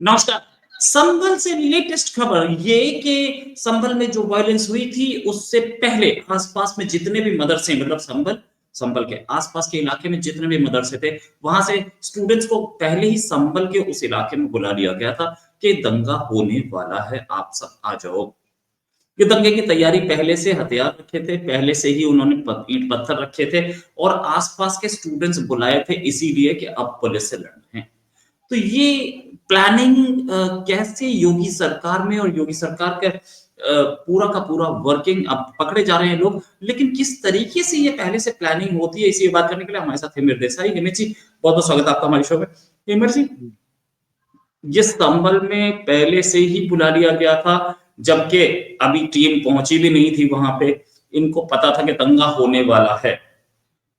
नमस्कार। संभल से लेटेस्ट खबर ये कि संभल में जो वायलेंस हुई थी उससे पहले आसपास में जितने भी मदरसे मतलब संभल संभल के आसपास के इलाके में जितने भी मदरसे थे वहां से स्टूडेंट्स को पहले ही संभल के उस इलाके में बुला लिया गया था कि दंगा होने वाला है, आप सब आ जाओ। ये दंगे की तैयारी पहले से हथियार रखे थे, पहले से ही उन्होंने ईंट पत्थर रखे थे और आसपास के स्टूडेंट्स बुलाए थे इसीलिए कि अब पुलिस से लड़ना है। तो ये प्लानिंग कैसे योगी सरकार में और योगी सरकार के पूरा का पूरा वर्किंग अब पकड़े जा रहे हैं लोग, लेकिन किस तरीके से ये पहले से प्लानिंग होती है इसी बात करने के लिए हमारे साथ हिमेश देसाई। हिमेश जी, बहुत बहुत स्वागत है आपका हमारे शो में। हिमेश जी, ये संभल में पहले से ही बुला लिया गया था, जबकि अभी टीम पहुंची भी नहीं थी वहां पे। इनको पता था कि दंगा होने वाला है।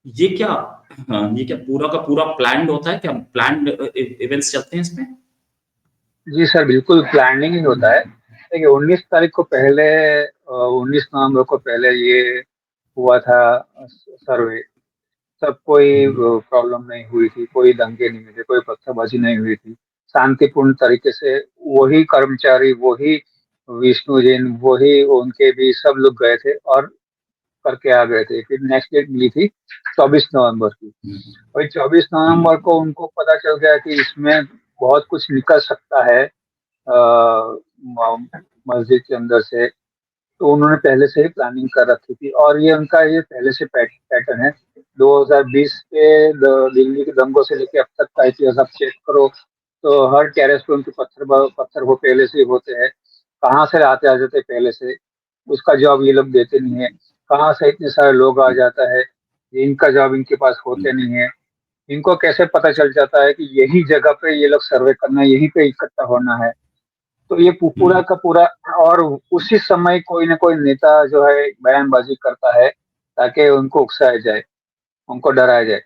ये क्या हाँ, ये क्या पूरा का पूरा प्लान्ड होता है क्या? प्लान्ड इवेंट्स चलते हैं इसमें? जी सर, बिल्कुल प्लानिंग ही होता है। देखिए 19 तारीख को पहले 19 नवंबर को पहले ये हुआ था सर्वे। सब कोई हम्म, प्रॉब्लम नहीं हुई थी, कोई दंगे नहीं हुए थे, कोई पत्थरबाजी नहीं हुई थी। शांतिपूर्ण तरीके से वही कर्मचारी, वही विष्णु जैन, वही उनके भी सब लोग गए थे और करके आ गए थे। फिर नेक्स्ट डेट मिली थी 24 नवंबर की। हम्म, वही 24 नवंबर को उनको पता चल गया कि इसमें बहुत कुछ निकल सकता है मस्जिद के अंदर से। तो उन्होंने पहले से ही प्लानिंग कर रखी थी और ये उनका ये पहले से पैटर्न है। 2020 के दिल्ली के दंगों से लेके अब तक का इतिहास आप चेक करो तो हर टेरेस पे उनके पत्थर वो पहले से ही होते हैं। कहाँ से आते आ जाते पहले से, उसका जवाब ये लोग देते नहीं है। कहाँ से इतने सारे लोग आ जाता है, ये इनका जवाब इनके पास होते नहीं है। इनको कैसे पता चल जाता है कि यही जगह पे ये लोग सर्वे करना है, यहीं पे इकट्ठा होना है। तो ये पूरा हम्म, का पूरा। और उसी समय कोई ना कोई नेता जो है बयानबाजी करता है ताकि उनको उकसाया जाए, उनको डराया जाए।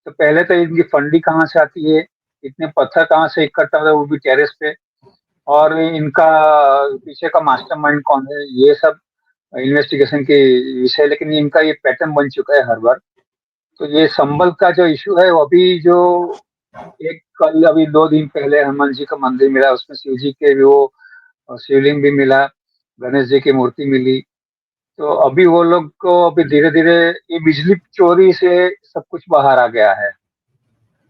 तो पहले तो इनकी फंडिंग कहाँ से आती है, इतने पत्थर कहाँ से इकट्ठा होता है वो भी टेरेस पे, और इनका पीछे का मास्टरमाइंड कौन है, ये सब इन्वेस्टिगेशन की विषय। लेकिन इनका ये पैटर्न बन चुका है हर बार। तो ये संबल का जो इशू है वो अभी जो एक कल अभी 2 दिन पहले हनुमान जी का मंदिर मिला, उसमें शिव जी के भी वो शिवलिंग भी मिला, गणेश जी की मूर्ति मिली। तो अभी वो लोग को अभी धीरे धीरे ये बिजली चोरी से सब कुछ बाहर आ गया है।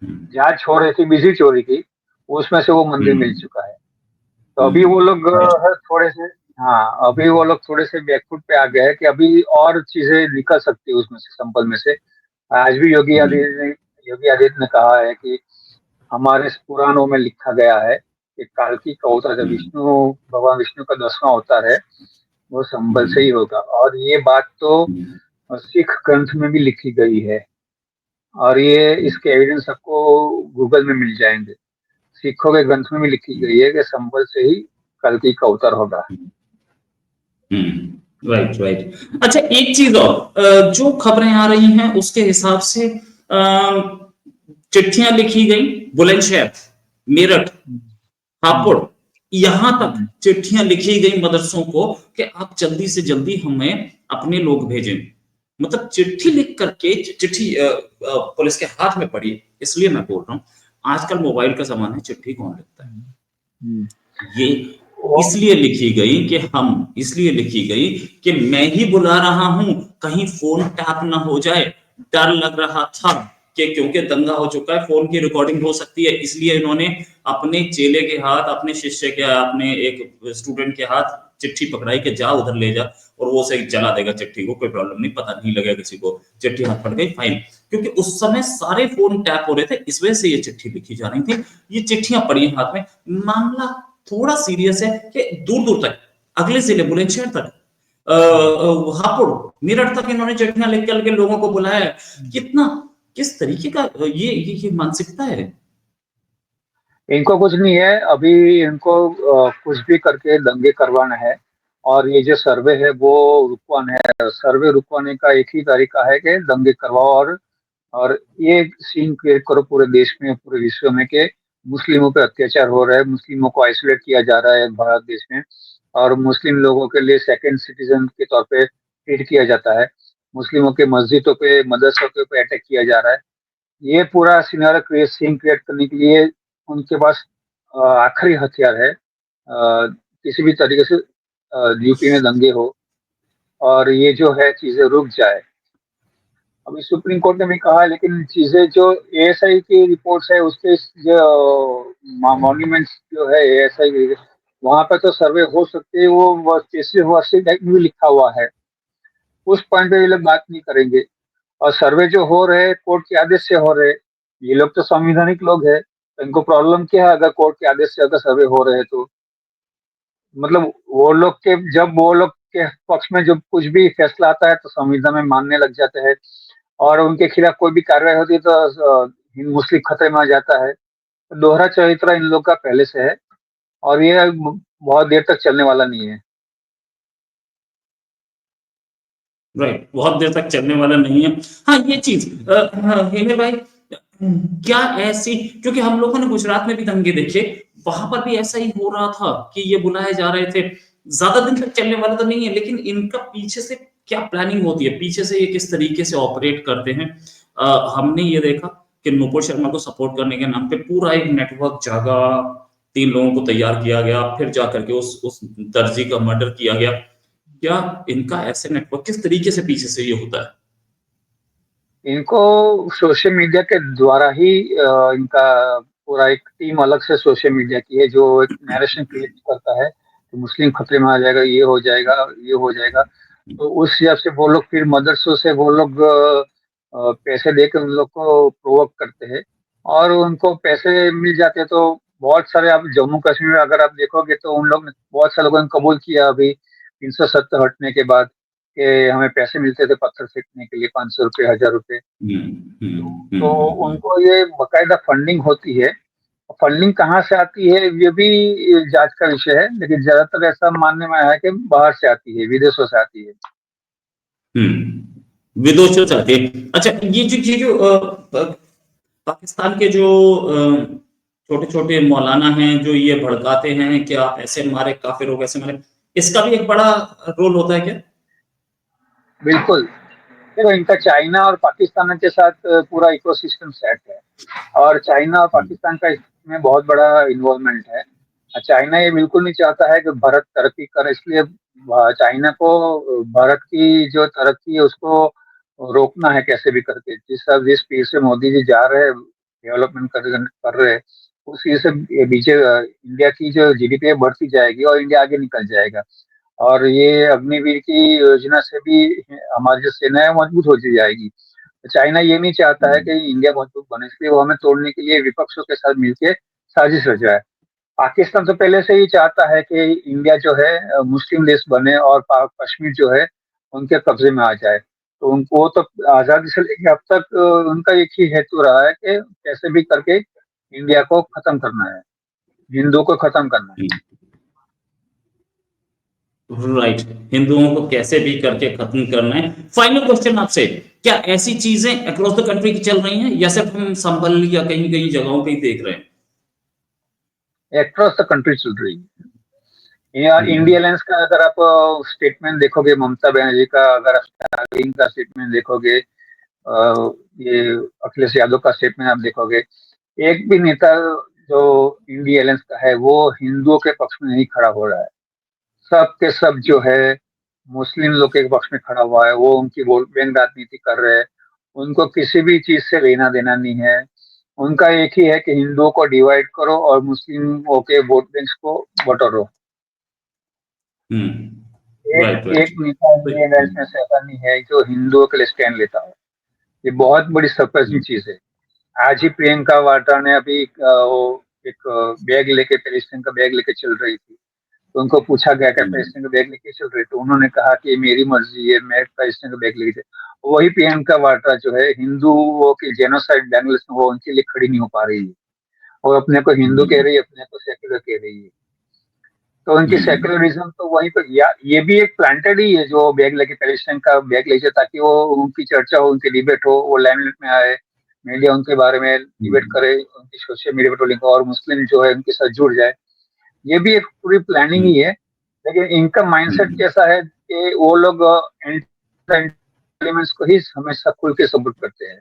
हम्म, जहाँ छोड़ रही थी बिजली चोरी की, उसमें से वो मंदिर मिल हम्म, चुका है। तो अभी वो लोग राइट। थोड़े से, हाँ अभी वो लोग थोड़े से बैकफुट पे आ गए हैं कि अभी और चीजें निकल सकती है उसमें से, संपल में से। आज भी योगी आदित्य ने कहा है कि हमारे पुराणों में लिखा गया है कि काल्की का अवतार, जब हम्म, विष्णु भगवान विष्णु का 10वां अवतार है, वो संभल से हम्म, ही होगा। और ये बात तो हम्म, सिख ग्रंथ में भी लिखी गई है। और ये इसके एविडेंस आपको गूगल में मिल जाएंगे। सिखों के ग्रंथ में भी लिखी गई है कि संभल से ही कल्कि का अवतार होगा। Right, right. अच्छा, एक चीज और, जो खबरें आ रही हैं उसके हिसाब से चिट्ठियां लिखी गई बुलंदशहर, मेरठ, हापुड़, हम्म, यहां तक हम्म, चिट्ठियां लिखी गई मदरसों को कि आप जल्दी से जल्दी हमें अपने लोग भेजें। मतलब चिट्ठी लिख करके चिट्ठी पुलिस के हाथ में पड़ी। इसलिए मैं बोल रहा हूं, आजकल मोबाइल का जमाना है, चिट्ठी कौन लिखता है? हम्म। ये वो इसलिए लिखी गई कि हम इसलिए लिखी गई कि मैं ही बुला रहा हूं, कहीं फोन टैप ना हो जाए। डर लग रहा था कि क्योंकि दंगा हो चुका है, फोन की रिकॉर्डिंग हो सकती है, इसलिए इन्होंने अपने चेले के हाथ, अपने शिष्य के, अपने एक स्टूडेंट के हाथ चिट्ठी पकड़ाई कि जा उधर ले जा और वो उसे जला देगा चिट्ठी को, कोई प्रॉब्लम नहीं, पता नहीं लगेगा किसी को, चिट्ठी हाथ पड़ गई, फाइन। क्योंकि उस समय सारे फोन टैप हो रहे थे, इस वजह से ये चिट्ठी लिखी जा रही थी। ये चिट्ठियां पड़ी हैं हाथ में। मामला थोड़ा सीरियस है कि दूर दूर तक, अगले जिले बुलंदशहर तक, हापुड़, मेरठ तक इन्होंने चिट्ठियां लिख के लोगों को बुलाया है। कितना, किस तरीके का ये मानसिकता है? इनको कुछ नहीं है अभी। इनको कुछ भी करके दंगे करवाना है। और ये जो सर्वे है वो रुकवाना है। सर्वे रुकवाने का एक ही तरीका है कि दंगे करवाओ। और ये सीन क्रिएट करो पूरे देश में, पूरे विश्व में, कि मुस्लिमों पे अत्याचार हो रहा है, मुस्लिमों को आइसोलेट किया जा रहा है भारत देश में। और मुस्लिम लोगों के लिए सेकंड सिटीजन के तौर पे ट्रीट किया जाता है। मुस्लिमों के मस्जिदों पे, मदरसों के पे अटैक किया जा रहा है। ये पूरा सीन क्रिएट करने के लिए उनके पास आखिरी हथियार है, किसी भी तरीके से यूपी में दंगे हो और ये जो है चीजें रुक जाए। अभी सुप्रीम कोर्ट ने भी कहा है, लेकिन चीजें जो एएसआई की रिपोर्ट्स है उसके जो मॉन्यूमेंट्स जो है एएसआई, वहां पर तो सर्वे हो सकते हैं, वो केसी वर्षिक एक्ट में भी लिखा हुआ है, उस पॉइंट पे ये लोग बात नहीं करेंगे। और सर्वे जो हो रहे हैं कोर्ट के आदेश से हो रहे हैं, ये लोग तो संवैधानिक लोग हैं, तो इनको प्रॉब्लम क्या है अगर कोर्ट के आदेश से अगर सर्वे हो रहे हैं तो? मतलब वो लोग के, जब वो लोग के पक्ष में जब कुछ भी फैसला आता है तो संविधान में मानने लग जाते हैं, और उनके खिलाफ कोई भी कार्रवाई होती है तो हिंद मुस्लिम खतरे में आ जाता है। तो दोहरा चरित्र इन लोग का पहले से है, और ये बहुत देर तक चलने वाला नहीं है। राइट, बहुत देर तक चलने वाला नहीं है। हाँ, ये चीज हाँ, हेमे भाई, क्या ऐसी, क्योंकि हम लोगों ने गुजरात में भी दंगे देखे, वहां पर भी ऐसा ही हो रहा था कि ये बुलाए जा रहे थे। ज्यादा दिन तक चलने वाला तो नहीं है, लेकिन इनका पीछे से क्या प्लानिंग होती है, पीछे से ये किस तरीके से ऑपरेट करते हैं। हमने ये देखा कि नुपुर शर्मा को सपोर्ट करने के नाम पे पूरा एक नेटवर्क जागा, 3 लोगों को तैयार किया गया, फिर जाकर के उस दर्जी का मर्डर किया गया। क्या इनका ऐसे नेटवर्क किस तरीके से पीछे से ये होता है? इनको सोशल मीडिया के द्वारा ही इनका पूरा एक टीम अलग से सोशल मीडिया की है, जो एक नैरेशन क्रिएट करता है कि मुस्लिम खतरे में आ जाएगा, ये हो जाएगा, ये हो जाएगा। तो उस हिसाब से वो लोग फिर मदरसों से वो लोग पैसे देकर उन लोग को प्रोवोक करते हैं, और उनको पैसे मिल जाते हैं। तो बहुत सारे, आप जम्मू कश्मीर में अगर आप देखोगे तो उन लोग ने, बहुत सारे लोगों ने कबूल किया अभी 370 हटने के बाद, कि हमें पैसे मिलते थे पत्थर फेंकने के लिए, 500 रुपये, 1000 रुपये। तो उनको ये बकायदा फंडिंग होती है। फंडिंग कहाँ से आती है ये भी जांच का विषय है, लेकिन ज्यादातर ऐसा मानने में आया है कि बाहर से आती है, विदेशों से आती है। विदेशों से आती है। अच्छा, ये जो पाकिस्तान के जो छोटे छोटे मौलाना हैं जो ये भड़काते हैं कि आप ऐसे मारे, काफिर हो कैसे मारे, इसका भी एक बड़ा रोल होता है क्या? बिल्कुल। देखो, इनका चाइना और पाकिस्तान के साथ पूरा इकोसिस्टम सेट है, और चाइना और पाकिस्तान का इसमें बहुत बड़ा इन्वॉल्वमेंट है। चाइना ये बिल्कुल नहीं चाहता है कि भारत तरक्की करे, इसलिए चाइना को भारत की जो तरक्की है उसको रोकना है कैसे भी करके। जिस स्पीड से मोदी जी जा रहे हैं, डेवलपमेंट कर रहे हैं, उस चीज से बीचे इंडिया की जो जीडीपी बढ़ती जाएगी और इंडिया आगे निकल जाएगा। और ये अग्निवीर की योजना से भी हमारी जो सेना है मजबूत होती जाएगी। तो चाइना ये नहीं चाहता है कि इंडिया मजबूत बने, इसलिए वो हमें तोड़ने के लिए विपक्षों के साथ मिलकर साजिश रचाए। पाकिस्तान तो पहले से ही चाहता है कि इंडिया जो है मुस्लिम देश बने, और कश्मीर जो है उनके कब्जे में आ जाए। तो उनको तो आजादी से लेके अब तक उनका एक ही हेतु रहा है कि कैसे भी करके इंडिया को खत्म करना है, हिंदुओं को खत्म करना है। राइट, हिंदुओं को कैसे भी करके खत्म करना है। फाइनल क्वेश्चन आपसे, क्या ऐसी चीजें अक्रॉस द कंट्री की चल रही हैं, या सिर्फ हम संभल या कहीं कहीं जगहों पे ही देख रहे हैं? अक्रॉस द कंट्री चल रही है। इंडिया अलायंस का अगर आप स्टेटमेंट देखोगे, ममता बनर्जी का, अगर आप स्टालिन का स्टेटमेंट देखोगे, ये अखिलेश यादव का स्टेटमेंट आप देखोगे, एक भी नेता जो इंडिया अलायंस का है वो हिंदुओं के पक्ष में नहीं खड़ा हो रहा है। सब के सब जो है मुस्लिम लोग के पक्ष में खड़ा हुआ है, वो उनकी वोट बैंक राजनीति कर रहे हैं। उनको किसी भी चीज से लेना देना नहीं है। उनका एक ही है कि हिंदुओं को डिवाइड करो और मुस्लिमों के वोट बैंक को बटोरो। राइट, एक राइट। एक नेता इंडियन राइट्स में से ऐसा नहीं है जो हिंदुओं के लिए स्टैंड लेता है। ये बहुत बड़ी सरप्राइजिंग चीज है। आज ही प्रियंका वाड्रा ने अभी वो एक बैग लेके, पैलेस्टाइन का बैग लेके चल रही थी। तो उनको पूछा गया कि पैलेस्टाइन का बैग लेके चल रही, तो उन्होंने कहा कि मेरी मर्जी है, मैं पैलेस्टाइन का बैग लेके चल। वही प्रियंका वाड्रा जो है हिंदुओं की जेनोसाइड बांग्लादेश में, वो उनके लिए खड़ी नहीं हो पा रही है, और अपने को हिंदू कह रही है, अपने को सेक्युलर कह रही है। तो उनकी सेक्युलरिज्म तो वहीं पर, या ये भी एक प्लांटेड ही है जो बैग लेके, पैलेस्टाइन का बैग लेके, ताकि वो उनकी चर्चा हो, उनकी डिबेट हो, वो लाइमलाइट में आए, मीडिया उनके बारे में डिबेट करे, उनकी सोशल मीडिया पर ट्रोलिंग, और मुस्लिम जो है उनके साथ जुड़ जाए। ये भी एक पूरी प्लानिंग ही है। लेकिन इनका माइंडसेट कैसा है कि वो लोग एलिमेंट्स को ही हमेशा खुल के सपोर्ट करते हैं।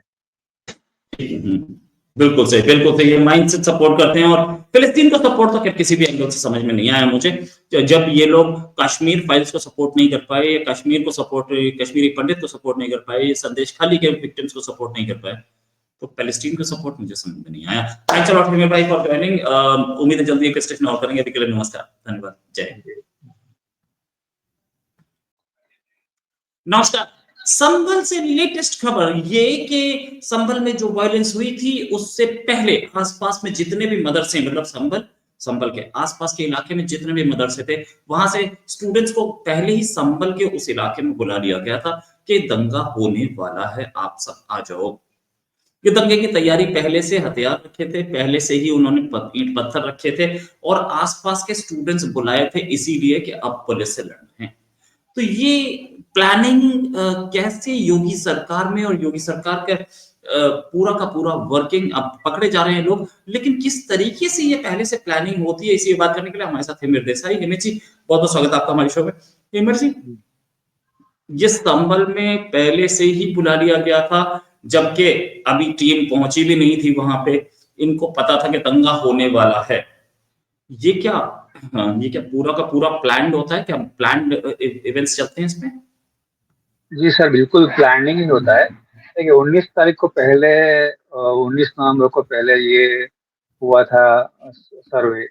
बिल्कुल सही, बिल्कुल सही। ये माइंडसेट सपोर्ट करते हैं और फिलिस्तीन को सपोर्ट तो खैर किसी भी एंगल से समझ में नहीं आया मुझे। जब ये लोग कश्मीर फाइल्स को सपोर्ट नहीं कर पाए, या कश्मीरी पंडित को सपोर्ट नहीं कर पाए, ये संदेश खाली के विक्टिम्स को सपोर्ट नहीं कर पाए, तो पैलेस्टीन को सपोर्ट मुझे समझ में नहीं आया। थैंक्स अ लॉट हिमेश भाई फॉर जॉइनिंग। उम्मीद है जल्दी एक सेशन और करेंगे। अभी के लिए नमस्कार, धन्यवाद, जय हिंद। नमस्कार। संभल से लेटेस्ट खबर ये कि संभल में जो वायलेंस हुई थी उससे पहले आसपास में जितने भी मदरसे, मतलब संभल के आसपास के इलाके में जितने भी मदरसे थे, वहां से स्टूडेंट्स को पहले ही संभल के उस इलाके में बुला लिया गया था कि दंगा होने वाला है, आप सब आ जाओ। ये दंगे की तैयारी पहले से हथियार रखे थे, पहले से ही उन्होंने ईंट पत्थर रखे थे और आसपास के स्टूडेंट्स बुलाए थे इसीलिए कि अब पुलिस से लड़ना है। तो ये प्लानिंग कैसे योगी सरकार में और योगी सरकार के पूरा का पूरा वर्किंग, अब पकड़े जा रहे हैं लोग, लेकिन किस तरीके से ये पहले से प्लानिंग होती है, इसी बात करने के लिए हमारे साथ हिमेश देसाई। हिमेश जी, बहुत बहुत स्वागत है आपका हमारे शो में। हिमेश जी, ये संभल में पहले से ही बुला लिया गया था, जबकि अभी टीम पहुंची भी नहीं थी वहां पे, इनको पता था कि दंगा होने वाला है। ये क्या ये क्या पूरा का पूरा प्लान्ड होता है क्या? प्लान्ड इवेंट्स चलते हैं इसमें? जी सर, बिल्कुल प्लानिंग ही होता है। देखिए 19 तारीख को पहले 19 नवंबर को पहले ये हुआ था सर्वे।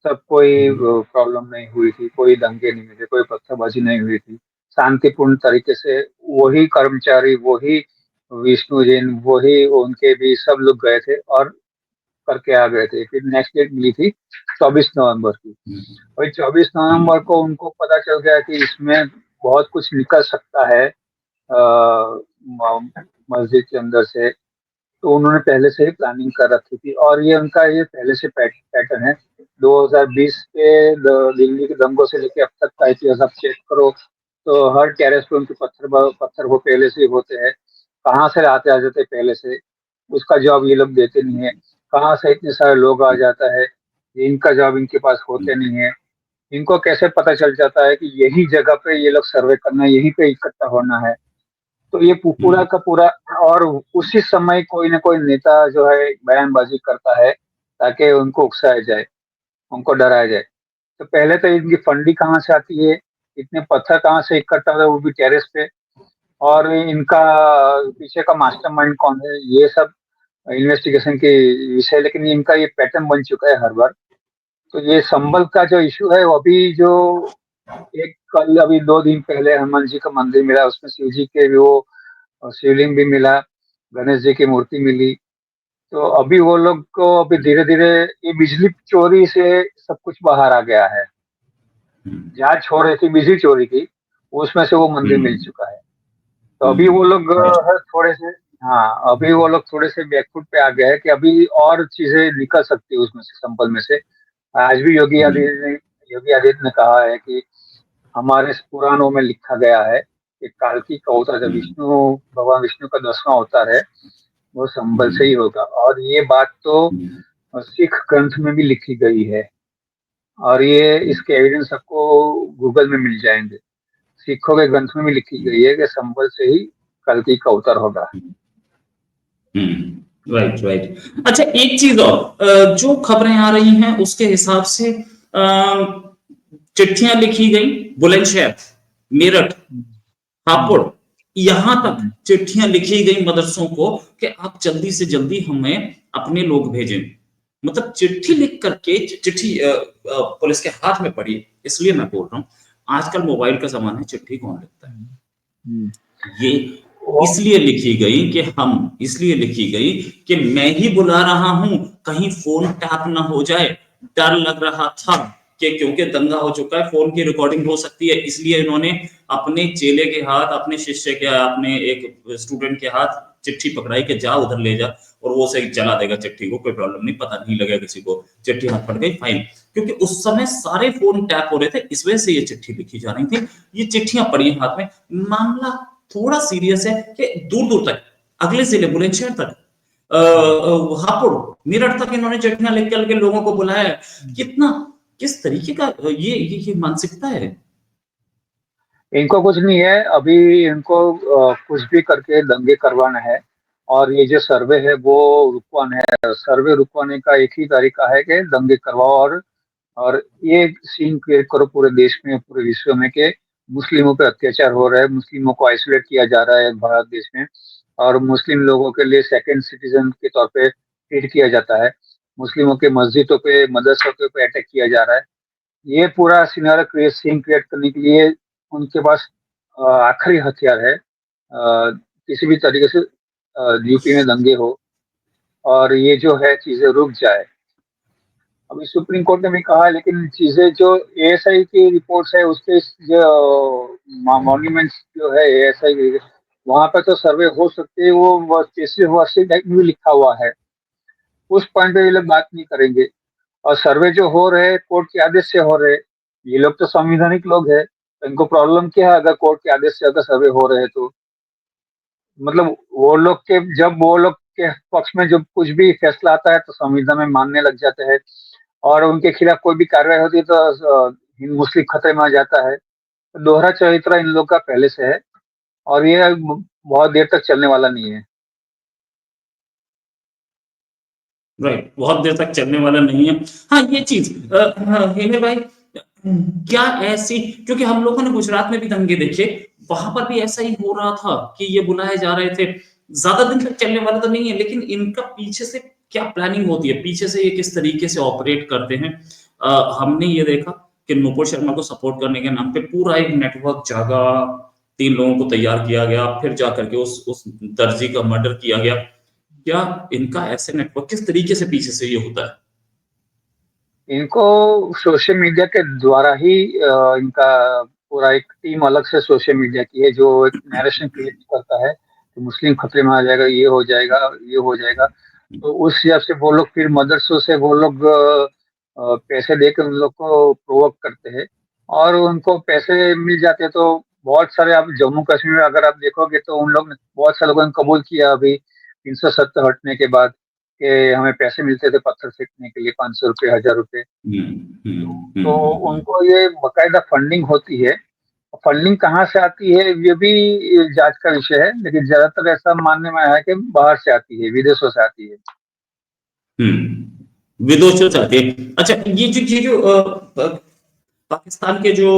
तब कोई प्रॉब्लम नहीं हुई थी, कोई दंगे नहीं हुए थे, कोई पत्थरबाजी नहीं हुई थी। शांतिपूर्ण तरीके से वही कर्मचारी, वही विष्णु जैन, वही उनके भी सब लोग गए थे और करके आ गए थे। फिर नेक्स्ट डेट मिली थी 24 नवंबर की। वही 24 नवंबर को उनको पता चल गया कि इसमें बहुत कुछ निकल सकता है मस्जिद के अंदर से। तो उन्होंने पहले से ही प्लानिंग कर रखी थी और ये उनका ये पहले से पैटर्न है। 2020 के दिल्ली के दंगों से लेके अब तक का इतिहास आप चेक करो तो हर टेरेस पे उनके पत्थर वो पहले से ही होते हैं। कहाँ से आते आ जाते पहले से, उसका जवाब ये लोग देते नहीं है। कहाँ से इतने सारे लोग आ जाता है, इनका जवाब इनके पास होते नहीं है। इनको कैसे पता चल जाता है कि यही जगह पे ये लोग सर्वे करना है, यहीं पे इकट्ठा होना है। तो ये पूरा का पूरा, और उसी समय कोई ना कोई नेता जो है बयानबाजी करता है ताकि उनको उकसाया जाए, उनको डराया जाए। तो पहले तो इनकी फंडिंग कहाँ से आती है, इतने पत्थर कहाँ से इकट्ठा होता है, वो भी टेरेस पे, और इनका पीछे का मास्टरमाइंड कौन है, ये सब इन्वेस्टिगेशन की विषय। लेकिन इनका ये पैटर्न बन चुका है हर बार। तो ये संबल का जो इशू है वो अभी जो एक कल अभी 2 दिन पहले हनुमान जी का मंदिर मिला, उसमें शिव जी के भी वो शिवलिंग भी मिला, गणेश जी की मूर्ति मिली। तो अभी वो लोग को अभी धीरे धीरे ये बिजली चोरी से सब कुछ बाहर आ गया है। जहाँ छोड़ रही थी बिजली चोरी की, उसमें से वो मंदिर मिल चुका है। तो अभी वो लोग थोड़े से, हाँ अभी वो लोग थोड़े से बैकफुट पे आ गए हैं कि अभी और चीजें निकल सकती है उसमें से, संपल में से। आज भी योगी आदित्य ने कहा है कि हमारे पुराणों में लिखा गया है कि काल्की का अवतार, जब भगवान विष्णु का 10वां अवतार है, वो संभल से ही होगा। और ये बात तो सिख ग्रंथ में भी लिखी गई है और ये इसके एविडेंस आपको गूगल में मिल जाएंगे। सिखों के ग्रंथ में भी लिखी गई है कि संभल से ही कल्कि का अवतार होगा। Right right. अच्छा, एक चीज और, जो खबरें आ रही हैं उसके हिसाब से चिट्ठियां लिखी गई बुलंदशहर, मेरठ, हापुड़, यहां तक चिट्ठियां लिखी गई मदरसों को कि आप जल्दी से जल्दी हमें अपने लोग भेजें। मतलब चिट्ठी लिख करके, चिट्ठी पुलिस के हाथ में पड़ी। इसलिए मैं बोल रहा हूं, आजकल मोबाइल का जमाना है, चिट्ठी कौन लिखता है? ये इसलिए लिखी गई कि मैं ही बुला रहा हूं, कहीं फोन टैप ना हो जाए। डर लग रहा था कि क्योंकि दंगा हो चुका है, फोन की रिकॉर्डिंग हो सकती है, इसलिए इन्होंने अपने चेले के हाथ, अपने शिष्य के, अपने एक स्टूडेंट के हाथ चिट्ठी पकड़ाई कि जा उधर ले जा और वो उसे जला देगा चिट्ठी को, कोई प्रॉब्लम नहीं, पता नहीं लगेगा किसी को, चिट्ठी हाथ पड़ गई फाइन। क्योंकि उस समय सारे फोन टैप हो रहे थे, इस वजह से ये चिट्ठी लिखी जा रही थी। ये चिट्ठियां पड़ी हाथ में। मामला थोड़ा सीरियस है कि दूर दूर तक, अगले जिले बुलंदशहर तक, हापुड़, मेरठ तक इन्होंने चिट्ठियां लिख के लोगों को बुलाया है। कितना, किस तरीके का ये मानसिकता है? इनको कुछ नहीं है अभी, इनको कुछ भी करके दंगे करवाना है। और ये जो सर्वे है वो रुकवाना है। सर्वे रुकवाने का एक ही तरीका है कि दंगे करवाओ, और ये सीन क्रिएट करो पूरे देश में, पूरे विश्व में, कि मुस्लिमों पे अत्याचार हो रहा है, मुस्लिमों को आइसोलेट किया जा रहा है भारत देश में, और मुस्लिम लोगों के लिए सेकंड सिटीजन के तौर पे ट्रीट किया जाता है, मुस्लिमों के मस्जिदों पे, मदरसों के पे अटैक किया जा रहा है। ये पूरा सिनारियो क्रिएट सीन क्रिएट करने के लिए उनके पास आखिरी हथियार है। किसी भी तरीके से यूपी में दंगे हो और ये जो है चीजें रुक जाए। अभी सुप्रीम कोर्ट ने भी कहा है, लेकिन चीजें जो एएसआई की रिपोर्ट्स है उसके जो मॉन्यूमेंट्स जो है एएसआई, वहां पर तो सर्वे हो सकते हैं, वो स्पेसिफिक एक्ट में भी लिखा हुआ है, उस पॉइंट पे ये लोग बात नहीं करेंगे। और सर्वे जो हो रहे हैं कोर्ट के आदेश से हो रहे हैं, ये लोग तो संवैधानिक लोग हैं, तो इनको प्रॉब्लम क्या है अगर कोर्ट के आदेश से अगर सर्वे हो रहे हैं तो? मतलब वो लोग के, जब वो लोग के पक्ष में जब कुछ भी फैसला आता है तो संविधान में मानने लग जाते हैं, और उनके खिलाफ कोई भी कार्रवाई होती है तो हिंद मुस्लिम खतरे में आ जाता है। तो दोहरा चरित्र इन लोग का पहले से है, और ये बहुत देर तक चलने वाला नहीं है। राइट, बहुत देर तक चलने वाला नहीं है। हाँ, ये चीज हाँ, हेमे भाई, क्या ऐसी, क्योंकि हम लोगों ने गुजरात में भी दंगे देखे, वहां पर भी ऐसा ही हो रहा था कि ये बुलाए जा रहे थे। ज्यादा दिन तक चलने वाला तो नहीं है, लेकिन इनका पीछे से क्या प्लानिंग होती है, पीछे से ये किस तरीके से ऑपरेट करते हैं। हमने ये देखा कि नुपुर शर्मा को सपोर्ट करने के नाम पे पूरा एक नेटवर्क जागा, 3 लोगों को तैयार किया गया, फिर जाकर के उस दर्जी का मर्डर किया गया। क्या इनका ऐसे नेटवर्क किस तरीके से पीछे से ये होता है? इनको सोशल मीडिया के द्वारा ही इनका पूरा एक टीम अलग से सोशल मीडिया की है, जो एक नैरेशन क्रिएट करता है कि मुस्लिम खतरे में आ जाएगा, ये हो जाएगा, ये हो जाएगा। तो उस हिसाब से वो लोग फिर मदरसों से वो लोग पैसे देकर उन लोग को प्रोवोक करते हैं, और उनको पैसे मिल जाते हैं। तो बहुत सारे, आप जम्मू कश्मीर में अगर आप देखोगे तो उन लोग ने, बहुत सारे लोगों ने कबूल किया अभी 370 हटने के बाद, कि हमें पैसे मिलते थे पत्थर फेंकने के लिए, 500 रुपये, 1000 रुपये। तो उनको ये बकायदा फंडिंग होती है। फंडिंग कहाँ से आती है ये भी जांच का विषय है, लेकिन ज्यादातर ऐसा मानने में आया है कि बाहर से आती है, विदेशों से आती है। विदेशों से आती है। अच्छा, ये जो पाकिस्तान के जो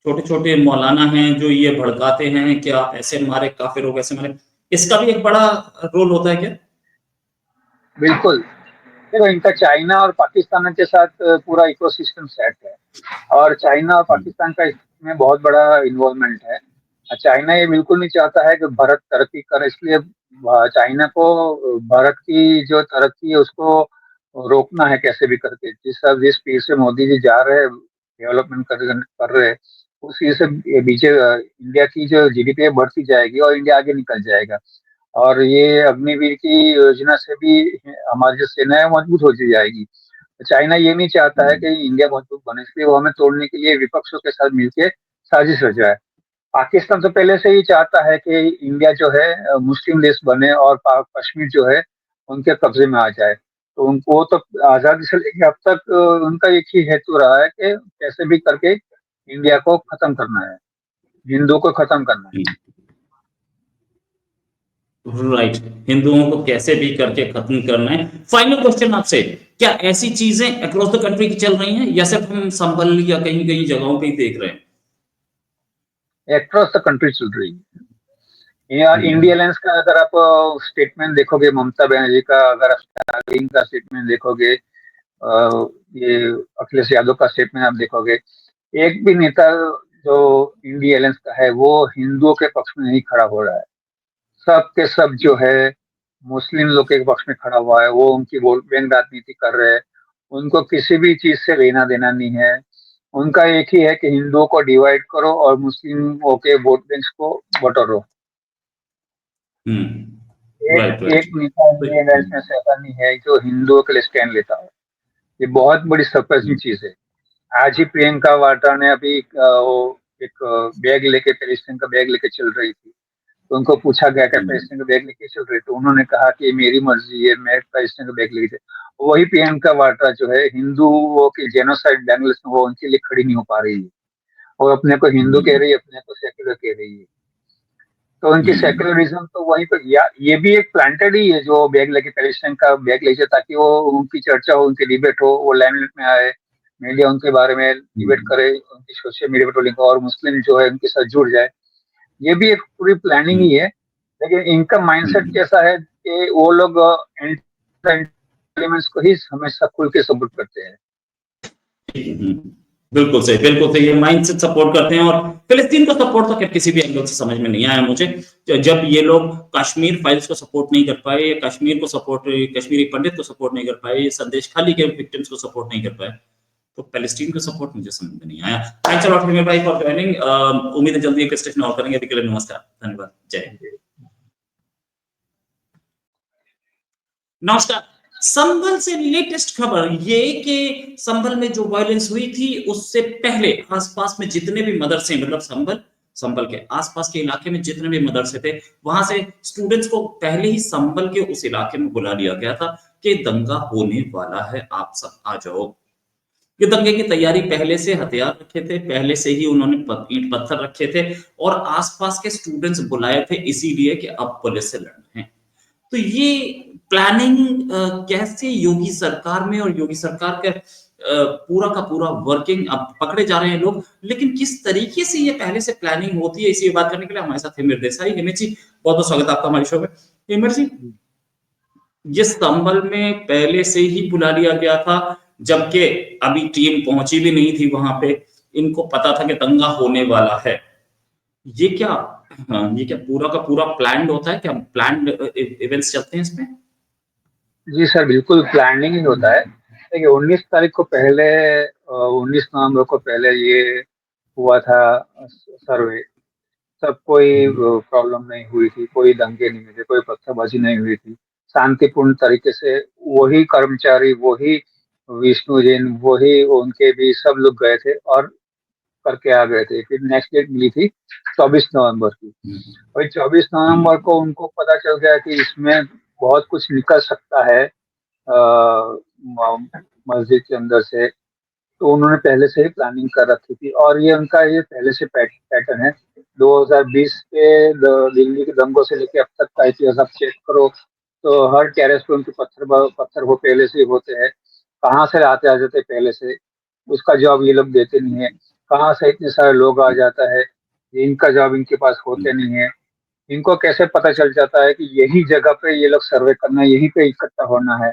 छोटे छोटे मौलाना हैं जो ये भड़काते हैं, क्या ऐसे मारे काफिर हो, ऐसे मारे, इसका भी एक बड़ा रोल होता है क्या? बिल्कुल। देखो, इनका चाइना और पाकिस्तान के साथ पूरा इकोसिस्टम सेट है, और चाइना और पाकिस्तान का इसमें बहुत बड़ा इन्वॉल्वमेंट है। चाइना ये बिल्कुल नहीं चाहता है कि भारत तरक्की करे, इसलिए चाइना को भारत की जो तरक्की है उसको रोकना है कैसे भी करके। जिस स्पीड से मोदी जी जा रहे हैं, डेवलपमेंट कर रहे हैं, उसी से इंडिया की जो जीडीपी है बढ़ती जाएगी और इंडिया आगे निकल जाएगा। और ये अग्निवीर की योजना से भी हमारी जो सेना है मजबूत होती जाएगी। तो चाइना ये नहीं चाहता है कि इंडिया मजबूत बने, इसलिए वो हमें तोड़ने के लिए विपक्षों के साथ मिलकर साजिश रचाए। पाकिस्तान तो पहले से ही चाहता है कि इंडिया जो है मुस्लिम देश बने, और कश्मीर जो है उनके कब्जे में आ जाए। तो उनको तो आजादी से लेके अब तक उनका एक ही हेतु रहा है कि कैसे भी करके इंडिया को खत्म करना है, हिंदुओं को खत्म करना है। राइट, हिंदुओं को कैसे भी करके खत्म करना है। फाइनल क्वेश्चन आपसे, क्या ऐसी चीजें अक्रॉस द कंट्री की चल रही हैं, या सिर्फ हम संभल या कहीं कहीं जगहों पे ही देख रहे हैं? अक्रॉस द कंट्री चल रही है। या इंडिया अलायंस का अगर आप स्टेटमेंट देखोगे, ममता बनर्जी का, अगर आप स्टालिन का स्टेटमेंट देखोगे, ये अखिलेश यादव का स्टेटमेंट आप देखोगे, एक भी नेता जो इंडिया अलायंस का है वो हिंदुओं के पक्ष में नहीं खड़ा हो रहा है। सब के सब जो है मुस्लिम लोग के पक्ष में खड़ा हुआ है, वो उनकी वोट बैंक राजनीति कर रहे हैं। उनको किसी भी चीज से लेना देना नहीं है। उनका एक ही है कि हिंदुओं को डिवाइड करो और मुस्लिमों के वोट बैंक को बटोरो। एक राइट, राइट। एक नेता इंडियन अलायंस में से ऐसा नहीं है जो हिंदुओं के लिए स्टैंड लेता हो। ये बहुत बड़ी सरप्राइजिंग चीज है। आज ही प्रियंका वाड्रा ने अभी वो एक बैग लेके, पैलेस्टाइन का बैग लेके चल रही थी। तो उनको पूछा गया कि पैलेस्टाइन का बैग लेके चल रही, तो उन्होंने कहा कि मेरी मर्जी है, मैं पैलेस्टाइन का बैग लेके वही प्रियंका वाड्रा जो है हिंदुओं की जेनोसाइड बांग्लादेश में, वो उनके लिए खड़ी नहीं हो पा रही है, और अपने को हिंदू कह रही है, अपने को सेक्युलर कह रही है। तो उनकी सेक्युलरिज्म तो वहीं पर, या ये भी एक प्लांटेड ही है जो बैग लेके पैलेस्टाइन का बैग लेके, ताकि वो उनकी चर्चा हो, उनकी डिबेट हो, वो लाइमलाइट में आए, मीडिया उनके बारे में डिबेट करे, उनकी सोशल मीडिया पर लिंक, और मुस्लिम जो है उनके साथ जुड़ जाए। ये भी एक पूरी प्लानिंग ही है। लेकिन इनका माइंडसेट कैसा है कि वो लोग एलिमेंट्स को ही हमेशा खुल के सपोर्ट करते हैं। बिल्कुल सही, बिल्कुल सही। ये माइंडसेट सपोर्ट करते हैं। और फिलिस्तीन को सपोर्ट तो खैर किसी भी एंगल से समझ में नहीं आया मुझे। जब ये लोग कश्मीर फाइल्स को सपोर्ट नहीं कर पाए, कश्मीर को सपोर्ट, कश्मीरी पंडित को सपोर्ट नहीं कर पाए, संदेश खाली के विक्टिम्स को सपोर्ट नहीं कर पाए, तो पैलेस्टीन को सपोर्ट मुझे समझ में नहीं आया। थैंक्स अ लॉट हिमेल भाई फॉर जॉइनिंग। उम्मीद है जल्दी एक डिस्कशन और करेंगे। अभी के लिए नमस्कार, धन्यवाद, जय हिंद। नमस्कार। संभल से लेटेस्ट खबर ये कि संभल में जो वायलेंस हुई थी उससे पहले आसपास में जितने भी मदरसे, मतलब संभल के आसपास के इलाके में जितने भी मदरसे थे, वहां से स्टूडेंट्स को पहले ही संभल के उस इलाके में बुला लिया गया था कि दंगा होने वाला है, आप सब आ जाओ। ये दंगे की तैयारी पहले से हथियार रखे थे, पहले से ही उन्होंने ईंट पत्थर रखे थे और आसपास के स्टूडेंट्स बुलाए थे इसीलिए कि अब पुलिस से लड़ना है। तो ये प्लानिंग कैसे योगी सरकार में, और योगी सरकार का पूरा का पूरा वर्किंग, अब पकड़े जा रहे हैं लोग, लेकिन किस तरीके से ये पहले से प्लानिंग होती है, इसी बात करने के लिए हमारे साथ हिमेश देसाई। हिमेश जी, बहुत बहुत स्वागत है आपका हमारे शो में। हिमेश जी, ये संभल में पहले से ही बुला लिया गया था, जबकि अभी टीम पहुंची भी नहीं थी वहां पे, इनको पता था कि दंगा होने वाला है। ये क्या, हाँ, ये क्या पूरा का पूरा प्लान्ड होता है क्या? प्लान्ड इवेंट्स चलते हैं इसमें? जी सर, बिल्कुल प्लानिंग ही होता है। देखिए 19 तारीख को पहले, 19 नवंबर को पहले ये हुआ था सर्वे। सब कोई प्रॉब्लम नहीं हुई थी, कोई दंगे नहीं हुए थे, कोई पत्थरबाजी नहीं हुई थी, शांतिपूर्ण तरीके से वही कर्मचारी, वही विष्णु जैन, वही उनके भी सब लोग गए थे और करके आ गए थे। फिर नेक्स्ट डेट मिली थी 24 नवंबर की। वही 24 नवंबर को उनको पता चल गया कि इसमें बहुत कुछ निकल सकता है मस्जिद के अंदर से, तो उन्होंने पहले से ही प्लानिंग कर रखी थी। और ये उनका ये पहले से पैटर्न है। 2020 के दिल्ली के दंगों से लेके अब तक का इतिहास आप चेक करो तो हर टेरेस पे उनके पत्थर वो पहले से ही होते हैं। कहाँ से आते आ जाते पहले से, उसका जवाब ये लोग देते नहीं है। कहाँ से इतने सारे लोग आ जाता है, ये इनका जवाब इनके पास होते नहीं है। इनको कैसे पता चल जाता है कि यही जगह पे ये लोग सर्वे करना है, यहीं पे इकट्ठा होना है।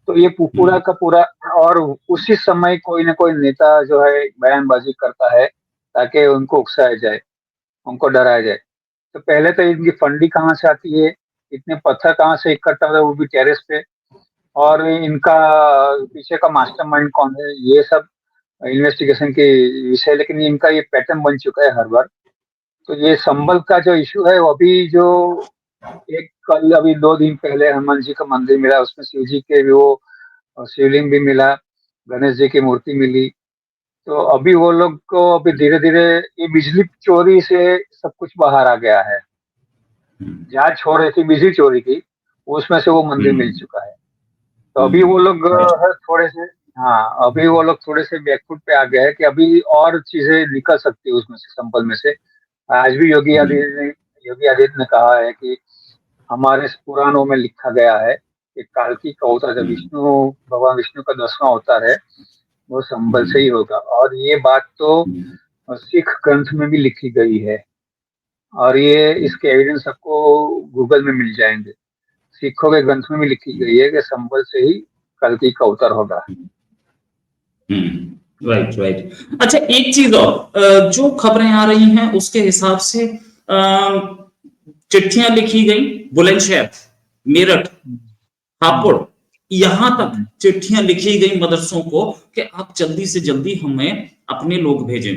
तो ये पूरा का पूरा, और उसी समय कोई ना कोई नेता जो है बयानबाजी करता है ताकि उनको उकसाया जाए, उनको डराया जाए। तो पहले तो इनकी फंडिंग कहाँ से आती है, इतने पत्थर कहाँ से इकट्ठा होता है, वो भी टेरेस पे, और इनका पीछे का मास्टरमाइंड कौन है, ये सब इन्वेस्टिगेशन की विषय। लेकिन इनका ये पैटर्न बन चुका है हर बार। तो ये संबल का जो इशू है वो अभी जो एक कल अभी 2 दिन पहले हनुमान जी का मंदिर मिला, उसमें शिव जी के भी वो शिवलिंग भी मिला, गणेश जी की मूर्ति मिली। तो अभी वो लोग को अभी धीरे धीरे ये बिजली चोरी से सब कुछ बाहर आ गया है। जहाँ छोड़ रही थी बिजली चोरी की, उसमें से वो मंदिर मिल चुका है। तो अभी वो लोग थोड़े से, हाँ अभी वो लोग थोड़े से बैकफुट पे आ गए हैं कि अभी और चीजें निकल सकती है उसमें से, संपल में से। आज भी योगी आदित्य ने कहा है कि हमारे पुराणों में लिखा गया है कि काल्की का अवतार, जब भगवान विष्णु का 10वां अवतार है, वो संबल से ही होगा। और ये बात तो सिख ग्रंथ में भी लिखी गई है, और ये इसके एविडेंस आपको गूगल में मिल जाएंगे। सिखों के ग्रंथ में भी लिखी गई है कि संबल से ही कल्कि का अवतार होगा। Right right. अच्छा, एक चीज और, जो खबरें आ रही हैं उसके हिसाब से चिट्ठियां लिखी गई बुलंदशहर, मेरठ, हापुड़, यहां तक चिट्ठियां लिखी गई मदरसों को कि आप जल्दी से जल्दी हमें अपने लोग भेजें।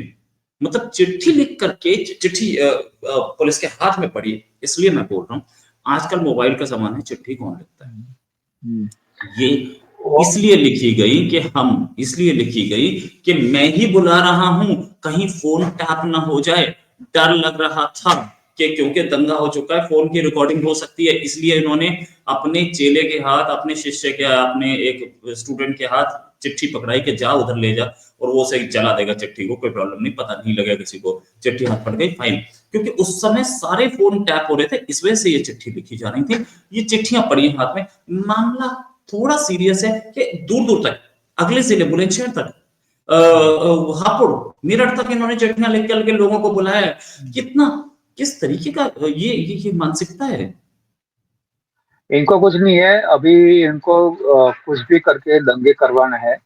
मतलब चिट्ठी लिख करके, चिट्ठी पुलिस के हाथ में पड़ी। इसलिए मैं बोल रहा हूं, आजकल मोबाइल का जमाना है, चिट्ठी कौन लिखता है? ये इसलिए लिखी गई कि मैं ही बुला रहा हूं, कहीं फोन टैप ना हो जाए। डर लग रहा था कि क्योंकि दंगा हो चुका है, फोन की रिकॉर्डिंग हो सकती है, इसलिए इन्होंने अपने चेले के हाथ, अपने शिष्य के, अपने एक स्टूडेंट के हाथ चिट्ठी पकड़ाई कि जा उधर ले जा, और वो सही जला देगा चिट्ठी को, कोई प्रॉब्लम नहीं, पता नहीं लगेगा किसी को, चिट्ठी हाथ पड़ गई, फाइन। क्योंकि उस समय सारे फोन टैप हो रहे थे, इस वजह से ये चिट्ठी लिखी जा रही थी। ये चिट्ठियां पड़ी हैं हाथ में। मामला थोड़ा सीरियस है कि दूर दूर तक, अगले जिले बुलंदशहर तक, हापुड़, मेरठ तक इन्होंने चिट्ठियां लिख के लोगों को बुलाया है। कितना, किस तरीके का ये मानसिकता है। इनको कुछ नहीं है अभी, इनको कुछ भी करके दंगे करवाना है।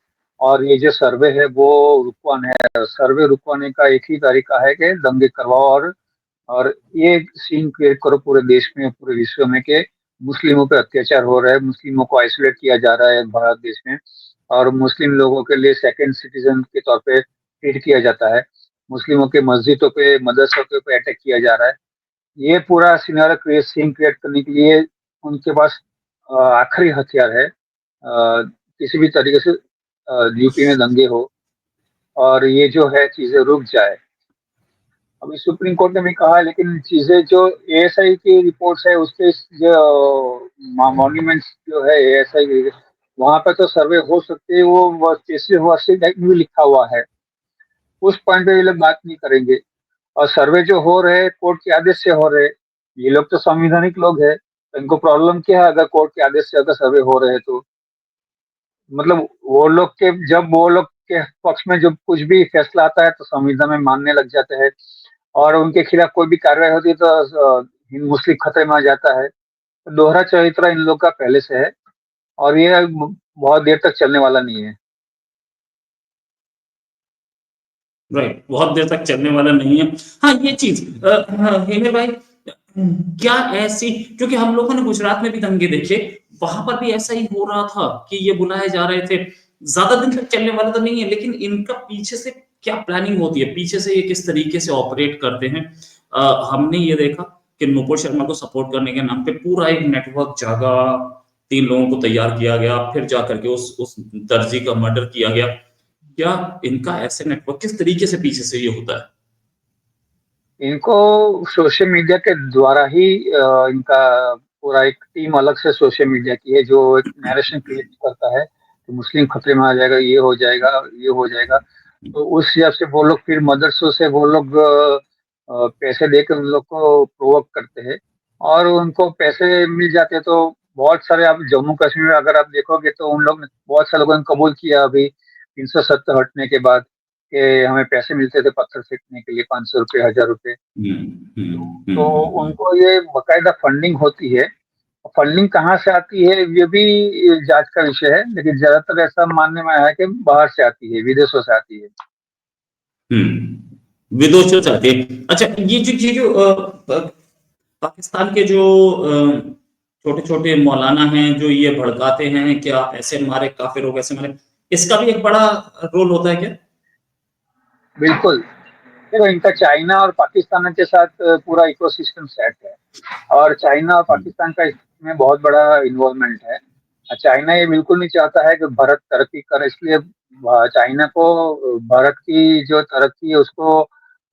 और ये जो सर्वे है वो रुकवाना है। सर्वे रुकवाने का एक ही तरीका है कि दंगे करवाओ, और ये सीन क्रिएट करो पूरे देश में, पूरे विश्व में, कि मुस्लिमों पे अत्याचार हो रहा है, मुस्लिमों को आइसोलेट किया जा रहा है भारत देश में, और मुस्लिम लोगों के लिए सेकंड सिटीजन के तौर पे ट्रीट किया जाता है, मुस्लिमों के मस्जिदों पे, मदरसों पे अटैक किया जा रहा है। ये पूरा सिनेरियो क्रिएट सीन क्रिएट करने के लिए उनके पास आखिरी हथियार है। किसी भी तरीके से यूपी में दंगे हो और ये जो है चीजें रुक जाए। अभी सुप्रीम कोर्ट ने भी कहा है, लेकिन चीजें जो एएसआई की रिपोर्ट्स है उसके जो मॉन्यूमेंट्स जो है एएसआई, वहां पे तो सर्वे हो सकते हैं, वो केसी वर्षिक एक्ट में भी लिखा हुआ है। उस पॉइंट पे ये लोग बात नहीं करेंगे। और सर्वे जो हो रहे कोर्ट के आदेश से हो रहे, ये लोग तो संवैधानिक लोग हैं, तो इनको प्रॉब्लम क्या है अगर कोर्ट के आदेश से अगर सर्वे हो रहे हैं तो? मतलब वो लोग के, जब वो लोग के पक्ष में जब कुछ भी फैसला आता है तो संविधान में मानने लग जाते हैं, और उनके खिलाफ कोई भी कार्रवाई होती है तो हिंद मुस्लिम खतरे में आ जाता है। तो दोहरा चरित्र इन लोग का पहले से है, और ये बहुत देर तक चलने वाला नहीं है। राइट, बहुत देर तक चलने वाला नहीं है। हाँ, ये चीज, हाँ, हेमे भाई, क्या ऐसी, क्योंकि हम लोगों ने गुजरात में भी दंगे देखे, वहां पर भी ऐसा ही हो रहा था कि ये बुलाए जा रहे थे। ज्यादा दिन तक चलने वाला तो नहीं है, लेकिन इनका पीछे से क्या प्लानिंग होती है, पीछे से ये किस तरीके से ऑपरेट करते हैं। हमने ये देखा कि नुपुर शर्मा को सपोर्ट करने के नाम पे पूरा एक नेटवर्क जागा, 3 लोगों को तैयार किया गया, फिर जाकर के उस दर्जी का मर्डर किया गया। क्या इनका ऐसे नेटवर्क, किस तरीके से पीछे से ये होता है। इनको सोशल मीडिया के द्वारा ही इनका पूरा एक टीम अलग से सोशल मीडिया की है, जो एक नैरेशन क्रिएट करता है कि मुस्लिम खतरे में आ जाएगा, ये हो जाएगा, ये हो जाएगा। तो उस हिसाब से वो लोग फिर मदरसों से वो लोग पैसे देकर उन लोग को प्रोवोक करते हैं, और उनको पैसे मिल जाते हैं। तो बहुत सारे, आप जम्मू कश्मीर में अगर आप देखोगे तो उन लोग ने, बहुत सारे लोगों ने कबूल किया अभी 370 हटने के बाद, कि हमें पैसे मिलते थे पत्थर फेंकने के लिए, 500 रुपये, 1000 रुपये। तो उनको ये बकायदा फंडिंग होती है। फंडिंग कहाँ से आती है ये भी जांच का विषय है, लेकिन ज्यादातर ऐसा मानने में आया है कि बाहर से आती है, विदेशों से आती है। विदेशों से आती है। अच्छा, ये जो पाकिस्तान के जो छोटे छोटे मौलाना हैं जो ये भड़काते हैं कि आप ऐसे मारे, काफिर हो, कैसे मारे, इसका भी एक बड़ा रोल होता है क्या। बिल्कुल। देखो, इनका चाइना और पाकिस्तान के साथ पूरा इकोसिस्टम सेट है, और चाइना और पाकिस्तान का इसमें बहुत बड़ा इन्वॉल्वमेंट है। चाइना ये बिल्कुल नहीं चाहता है कि भारत तरक्की करे, इसलिए चाइना को भारत की जो तरक्की है उसको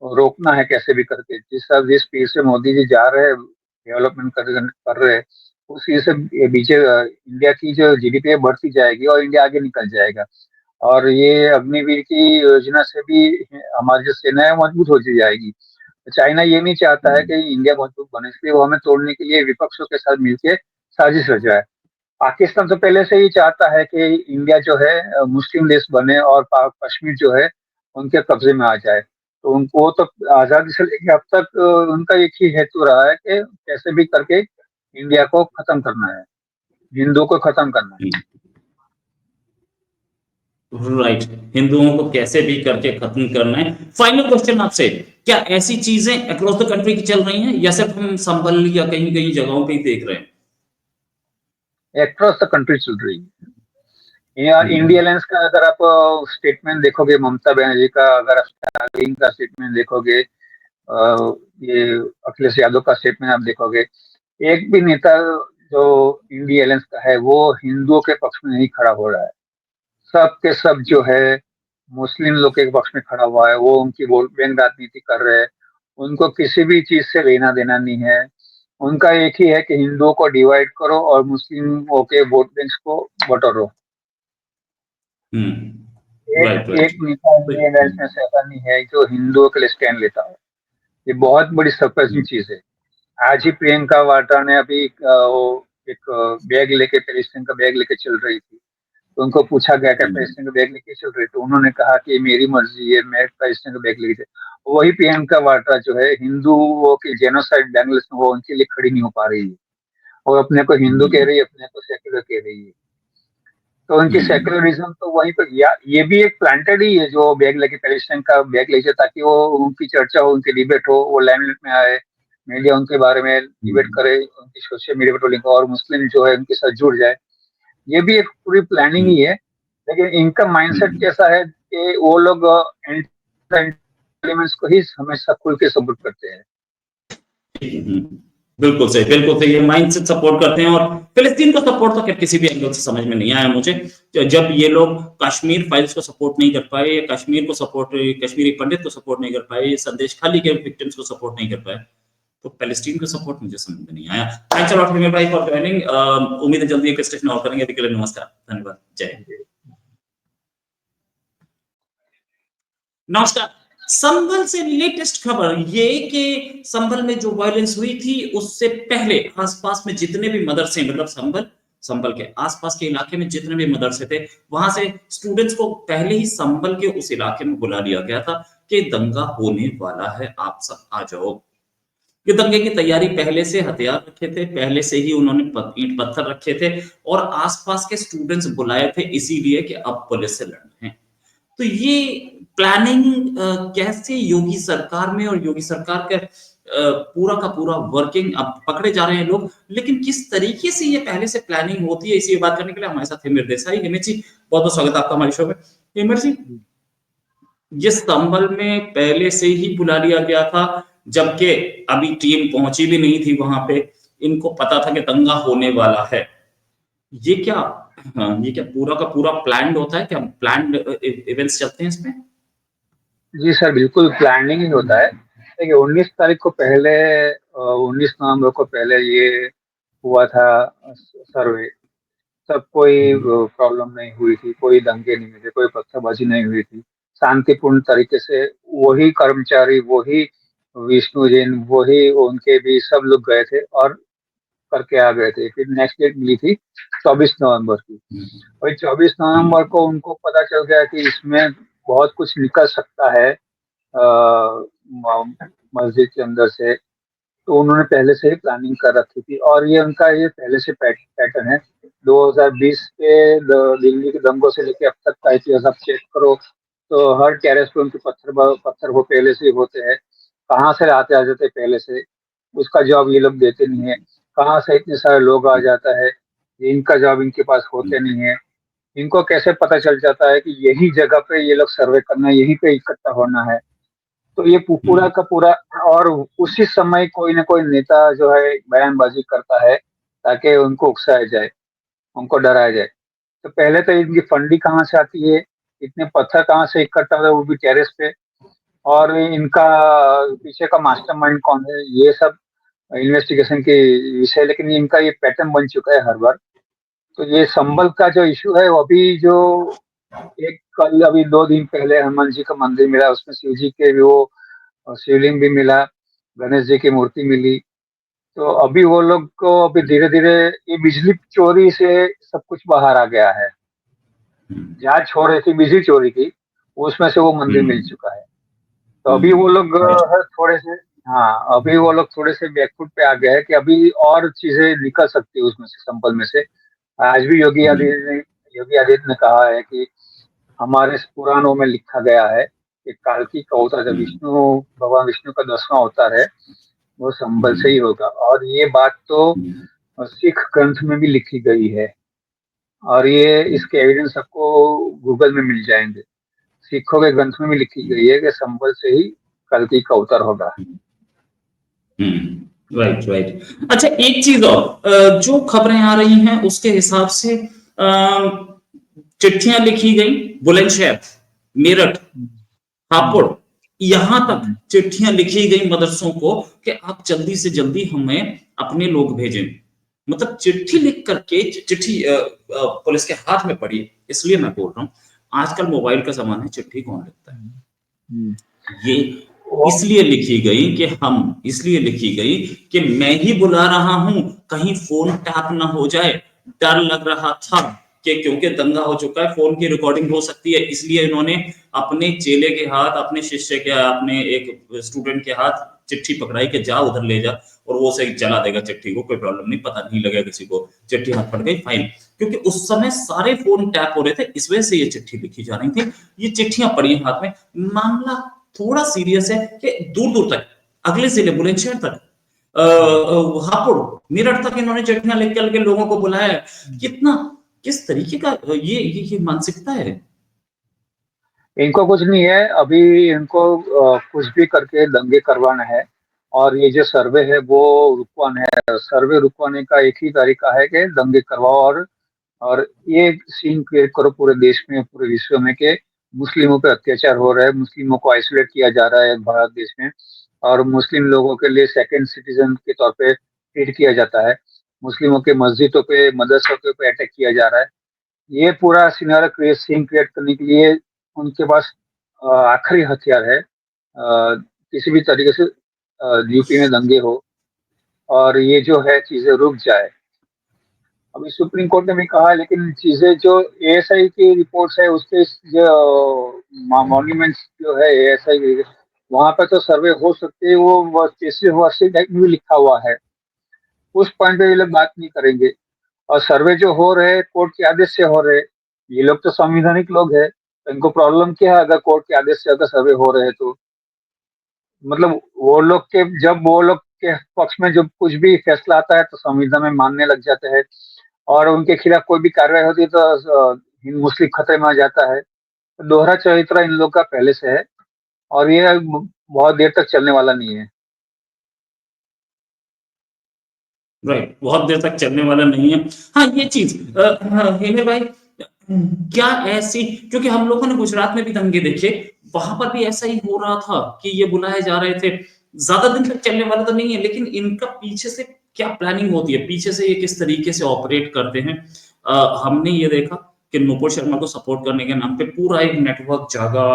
रोकना है कैसे भी करके। जिस स्पीड से मोदी जी जा रहे हैं, डेवलपमेंट कर रहे हैं, उस चीज से ये बीचे इंडिया की जो जीडीपी है बढ़ती जाएगी और इंडिया आगे निकल जाएगा। और ये अग्निवीर की योजना से भी हमारी जो सेना है वो मजबूत होती जाएगी। तो चाइना ये नहीं चाहता है कि इंडिया मजबूत बने, इसलिए वो हमें तोड़ने के लिए विपक्षों के साथ मिलकर साजिश रचाए। पाकिस्तान तो पहले से ही चाहता है कि इंडिया जो है मुस्लिम देश बने, और कश्मीर जो है उनके कब्जे में आ जाए। तो उनको तो आजादी से लेके अब तक उनका एक ही हेतु रहा है कि कैसे भी करके इंडिया को खत्म करना है, हिंदुओं को खत्म करना है। राइट, हिंदुओं को कैसे भी करके खत्म करना है। फाइनल क्वेश्चन आपसे, क्या ऐसी चीजें अक्रॉस द कंट्री की चल रही हैं, या सिर्फ हम संभल या कहीं कहीं जगहों पे ही देख रहे हैं। अक्रॉस द कंट्री चल रही है। या इंडिया अलायंस का अगर आप स्टेटमेंट देखोगे, ममता बनर्जी का, अगर आप स्टालिन का स्टेटमेंट देखोगे, ये अखिलेश यादव का स्टेटमेंट आप देखोगे, एक भी नेता जो इंडिया अलायंस का है वो हिंदुओं के पक्ष में नहीं खड़ा हो रहा है। सब के सब जो है मुस्लिम लोग के पक्ष में खड़ा हुआ है, वो उनकी वोट बैंक राजनीति कर रहे हैं। उनको किसी भी चीज से लेना देना नहीं है। उनका एक ही है कि हिंदुओं को डिवाइड करो और मुस्लिमों के वोट बैंक को बटोरो। राइट एक राइट। नेता इंडियन राइट्स में से ऐसा नहीं है जो हिंदुओं के लिए स्टैंड लेता है। ये बहुत बड़ी सरप्राइजिंग चीज है। आज ही प्रियंका वाड्रा ने अभी वो एक बैग लेके पैलेस्टीन का बैग लेके चल रही थी। तो उनको पूछा गया कि पैलेस्टीन का बैग लेके चल रही, तो उन्होंने कहा कि मेरी मर्जी है, मैं पैलेस्टीन का बैग लेके वही प्रियंका वाड्रा जो है हिंदुओं की जेनोसाइड बैंगल्स में वो उनके लिए खड़ी नहीं हो पा रही है। और अपने को हिंदू कह रही है, अपने को सेक्युलर कह रही है। तो उनकी सेक्युलरिज्म तो वहीं पर, या ये भी एक प्लांटेड ही है जो बैग लेके पैलेस्टाइन का बैग लेके, ताकि वो उनकी चर्चा हो, उनकी डिबेट हो, वो लाइमलाइट में आए, मीडिया उनके बारे में डिबेट करे, उनकी सोशल मीडिया पर ट्रोलिंग, और मुस्लिम जो है उनके साथ जुड़ जाए। ये भी एक पूरी प्लानिंग ही है। लेकिन इनका माइंडसेट कैसा है कि वो लोग एलिमेंट्स को ही हमेशा खुल के सपोर्ट करते हैं। बिल्कुल सही, बिल्कुल सही। ये माइंड से सपोर्ट करते हैं, और फिलिस्तीन को सपोर्ट तो किसी भी एंगल से समझ में नहीं आया मुझे। जब ये लोग कश्मीर फाइल्स को सपोर्ट नहीं कर पाए, कश्मीर को सपोर्ट, कश्मीरी पंडित को सपोर्ट नहीं कर पाए, ये संदेश खाली के विक्टिम्स को सपोर्ट नहीं कर पाए, तो पैलेस्टीन को सपोर्ट मुझे समझ में नहीं आया। थैंक्स अ लॉट हिमेश भाई फॉर जॉइनिंग। उम्मीद है जल्दी एक स्टेशन और करेंगे। अभी के लिए नमस्कार, धन्यवाद, जय हिंद। नमस्कार। संभल से लेटेस्ट खबर ये कि संभल में जो वायलेंस हुई थी उससे पहले आसपास में जितने भी मदरसे, मतलब संभल के आसपास के इलाके में जितने भी मदरसे थे, वहां से स्टूडेंट्स को पहले ही संभल के उस इलाके में बुला लिया गया था कि दंगा होने वाला है, आप सब आ जाओ। ये दंगे की तैयारी पहले से हथियार रखे थे, पहले से ही उन्होंने ईंट पत्थर रखे थे, और आसपास के स्टूडेंट्स बुलाए थे इसीलिए कि अब पुलिस से लड़ना है। तो ये प्लानिंग कैसे योगी सरकार में, और योगी सरकार का पूरा का पूरा वर्किंग, अब पकड़े जा रहे हैं लोग, लेकिन किस तरीके से ये पहले से प्लानिंग होती है, इसी बात करने के लिए हमारे साथ हिमेश देसाई। हिमेश जी, बहुत बहुत स्वागत है आपका हमारे शो में। हिमेश जी, ये संभल में पहले से ही बुला लिया गया था, जबकि अभी टीम पहुंची भी नहीं थी वहां पे, इनको पता था कि दंगा होने वाला है। ये क्या, हाँ, ये क्या पूरा का पूरा प्लान्ड होता है क्या? प्लान्ड इवेंट्स चलते हैं इसमें? जी सर, बिल्कुल प्लानिंग ही होता है। देखिए 19 तारीख को पहले, 19 नवंबर को पहले ये हुआ था सर्वे। तब कोई प्रॉब्लम नहीं हुई थी, कोई दंगे नहीं हुए थे, कोई पत्थरबाजी नहीं हुई थी। शांतिपूर्ण तरीके से वही कर्मचारी, वही विष्णु जैन, वही उनके भी सब लोग गए थे और करके आ गए थे। फिर नेक्स्ट डेट मिली थी 24 नवंबर की। वही 24 नवंबर को उनको पता चल गया कि इसमें बहुत कुछ निकल सकता है मस्जिद के अंदर से। तो उन्होंने पहले से ही प्लानिंग कर रखी थी, और ये उनका ये पहले से पैटर्न है। 2020 के दिल्ली के दंगों से लेके अब तक का इतिहास आप चेक करो, तो हर टेरेस पे उनके पत्थर वो पहले से ही होते हैं। कहाँ से आते आ जाते पहले से, उसका जवाब ये लोग देते नहीं है। कहाँ से इतने सारे लोग आ जाता है, ये इनका जवाब इनके पास होते नहीं है। इनको कैसे पता चल जाता है कि यही जगह पे ये लोग सर्वे करना है, यहीं पे इकट्ठा होना है। तो ये पूरा का पूरा, और उसी समय कोई ना कोई नेता जो है बयानबाजी करता है ताकि उनको उकसाया जाए, उनको डराया जाए। तो पहले तो इनकी फंडिंग कहाँ से आती है, इतने पत्थर कहाँ से इकट्ठा होता है, वो भी टेरेस पे, और इनका पीछे का मास्टरमाइंड कौन है, ये सब इन्वेस्टिगेशन की विषय। लेकिन इनका ये पैटर्न बन चुका है हर बार। तो ये संबल का जो इशू है, वो अभी जो एक कल अभी 2 दिन पहले हनुमान जी का मंदिर मिला, उसमें शिव जी के भी वो शिवलिंग भी मिला, गणेश जी की मूर्ति मिली। तो अभी वो लोग को अभी धीरे धीरे ये बिजली चोरी से सब कुछ बाहर आ गया है। जहाँ छोड़ रही थी बिजली चोरी की, उसमें से वो मंदिर मिल चुका है। तो अभी वो लोग थोड़े से, हाँ, अभी वो लोग थोड़े से बैकफुट पे आ गए हैं कि अभी और चीजें निकल सकती है उसमें से, संपल में से। आज भी योगी आदित्य ने कहा है कि हमारे पुराणों में लिखा गया है कि काल्की का अवतार, जब भगवान विष्णु का 10वां अवतार है, वो संभल से ही होगा। और ये बात तो सिख ग्रंथ में भी लिखी गई है, और ये इसके एविडेंस आपको गूगल में मिल जाएंगे। सिखों के ग्रंथ में भी लिखी गई है कि संभल से ही कल्कि का अवतार होगा। Right right. अच्छा, एक चीज और, जो खबरें आ रही हैं उसके हिसाब से चिट्ठियां लिखी गई बुलंदशहर, मेरठ, हापुड़, यहां तक चिट्ठियां लिखी गई मदरसों को कि आप जल्दी से जल्दी हमें अपने लोग भेजें। मतलब चिट्ठी लिख करके, चिट्ठी पुलिस के हाथ में पड़ी, इसलिए मैं बोल रहा हूं, आजकल मोबाइल का ज़माना है, चिट्ठी कौन लिखता है? हम्म, ये वो इसलिए लिखी गई कि मैं ही बुला रहा हूँ, कहीं फ़ोन टैप ना हो जाए, डर लग रहा था कि क्योंकि दंगा हो चुका है, फ़ोन की रिकॉर्डिंग हो सकती है, इसलिए इन्होंने अपने चेले के हाथ, अपने शिष्य के, अपने एक स्टूडेंट के हाथ चिट्ठी पकड़ाई कि जा उधर ले जा और वो उसे जला देगा चिट्ठी को, कोई प्रॉब्लम नहीं, पता नहीं लगेगा किसी को, चिट्ठी हाथ पड़ गई, फाइन। क्योंकि उस समय सारे फ़ोन टैप हो रहे थे, इस वजह से ये चिट्ठी लिखी जा रही थी। ये चिट्ठियाँ पड़ी हैं हाथ में, मामला थोड़ा सीरियस है कि दूर-दूर तक, अगले जिले बुलंदशहर तक, हापुड़, मेरठ तक इन्होंने चिट्ठियाँ लिख के लोगों को बुलाया है। कितना, किस तरीके का ये मानसिकता है? इनको कुछ नहीं है अभी, इनको कुछ भी करके दंगे करवाना है। और ये जो सर्वे है वो रुकवाना है। सर्वे रुकवाने का एक ही तरीका है कि दंगे करवाओ, और ये सीन क्रिएट करो पूरे देश में, पूरे विश्व में, कि मुस्लिमों पे अत्याचार हो रहा है, मुस्लिमों को आइसोलेट किया जा रहा है भारत देश में, और मुस्लिम लोगों के लिए सेकंड सिटीजन के तौर पे ट्रीट किया जाता है। मुस्लिमों के मस्जिदों पे, मदरसों के पे अटैक किया जा रहा है। ये पूरा सिनेरियो क्रिएट सीन क्रिएट करने के लिए उनके पास आखिरी हथियार है। किसी भी तरीके से यूपी में दंगे हो और ये जो है चीजें रुक जाए। अभी सुप्रीम कोर्ट ने भी कहा है, लेकिन चीजें जो एएसआई की रिपोर्ट्स है उसके जो मॉन्यूमेंट्स जो है एएसआई, वहां पर तो सर्वे हो सकते हैं, वो तीसरी वार्षिक एक्ट में भी लिखा हुआ है। उस पॉइंट पे ये लोग बात नहीं करेंगे। और सर्वे जो हो रहे हैं कोर्ट के आदेश से हो रहे हैं। ये लोग तो संवैधानिक लोग हैं, तो इनको प्रॉब्लम क्या है अगर कोर्ट के आदेश से अगर सर्वे हो रहे हैं तो? मतलब वो लोग के, जब वो लोग के पक्ष में जब कुछ भी फैसला आता है तो संविधान में मानने लग जाते हैं, और उनके खिलाफ कोई भी कार्रवाई होती है तो हिंद मुस्लिम खतरे में आ जाता है। तो दोहरा चरित्र इन लोग का पहले से है, और ये बहुत देर तक चलने वाला नहीं है। राइट, बहुत देर तक चलने वाला नहीं है। हाँ, ये चीज़ हाँ, हेमे भाई, क्या ऐसी, क्योंकि हम लोगों ने गुजरात में भी दंगे देखे, वहां पर भी ऐसा ही हो रहा था कि ये बुलाए जा रहे थे। ज्यादा दिन तक चलने वाला तो नहीं है, लेकिन इनका पीछे से क्या प्लानिंग होती है, पीछे से ये किस तरीके से ऑपरेट करते हैं। हमने ये देखा कि नुपुर शर्मा को सपोर्ट करने के नाम पे पूरा एक नेटवर्क जागा,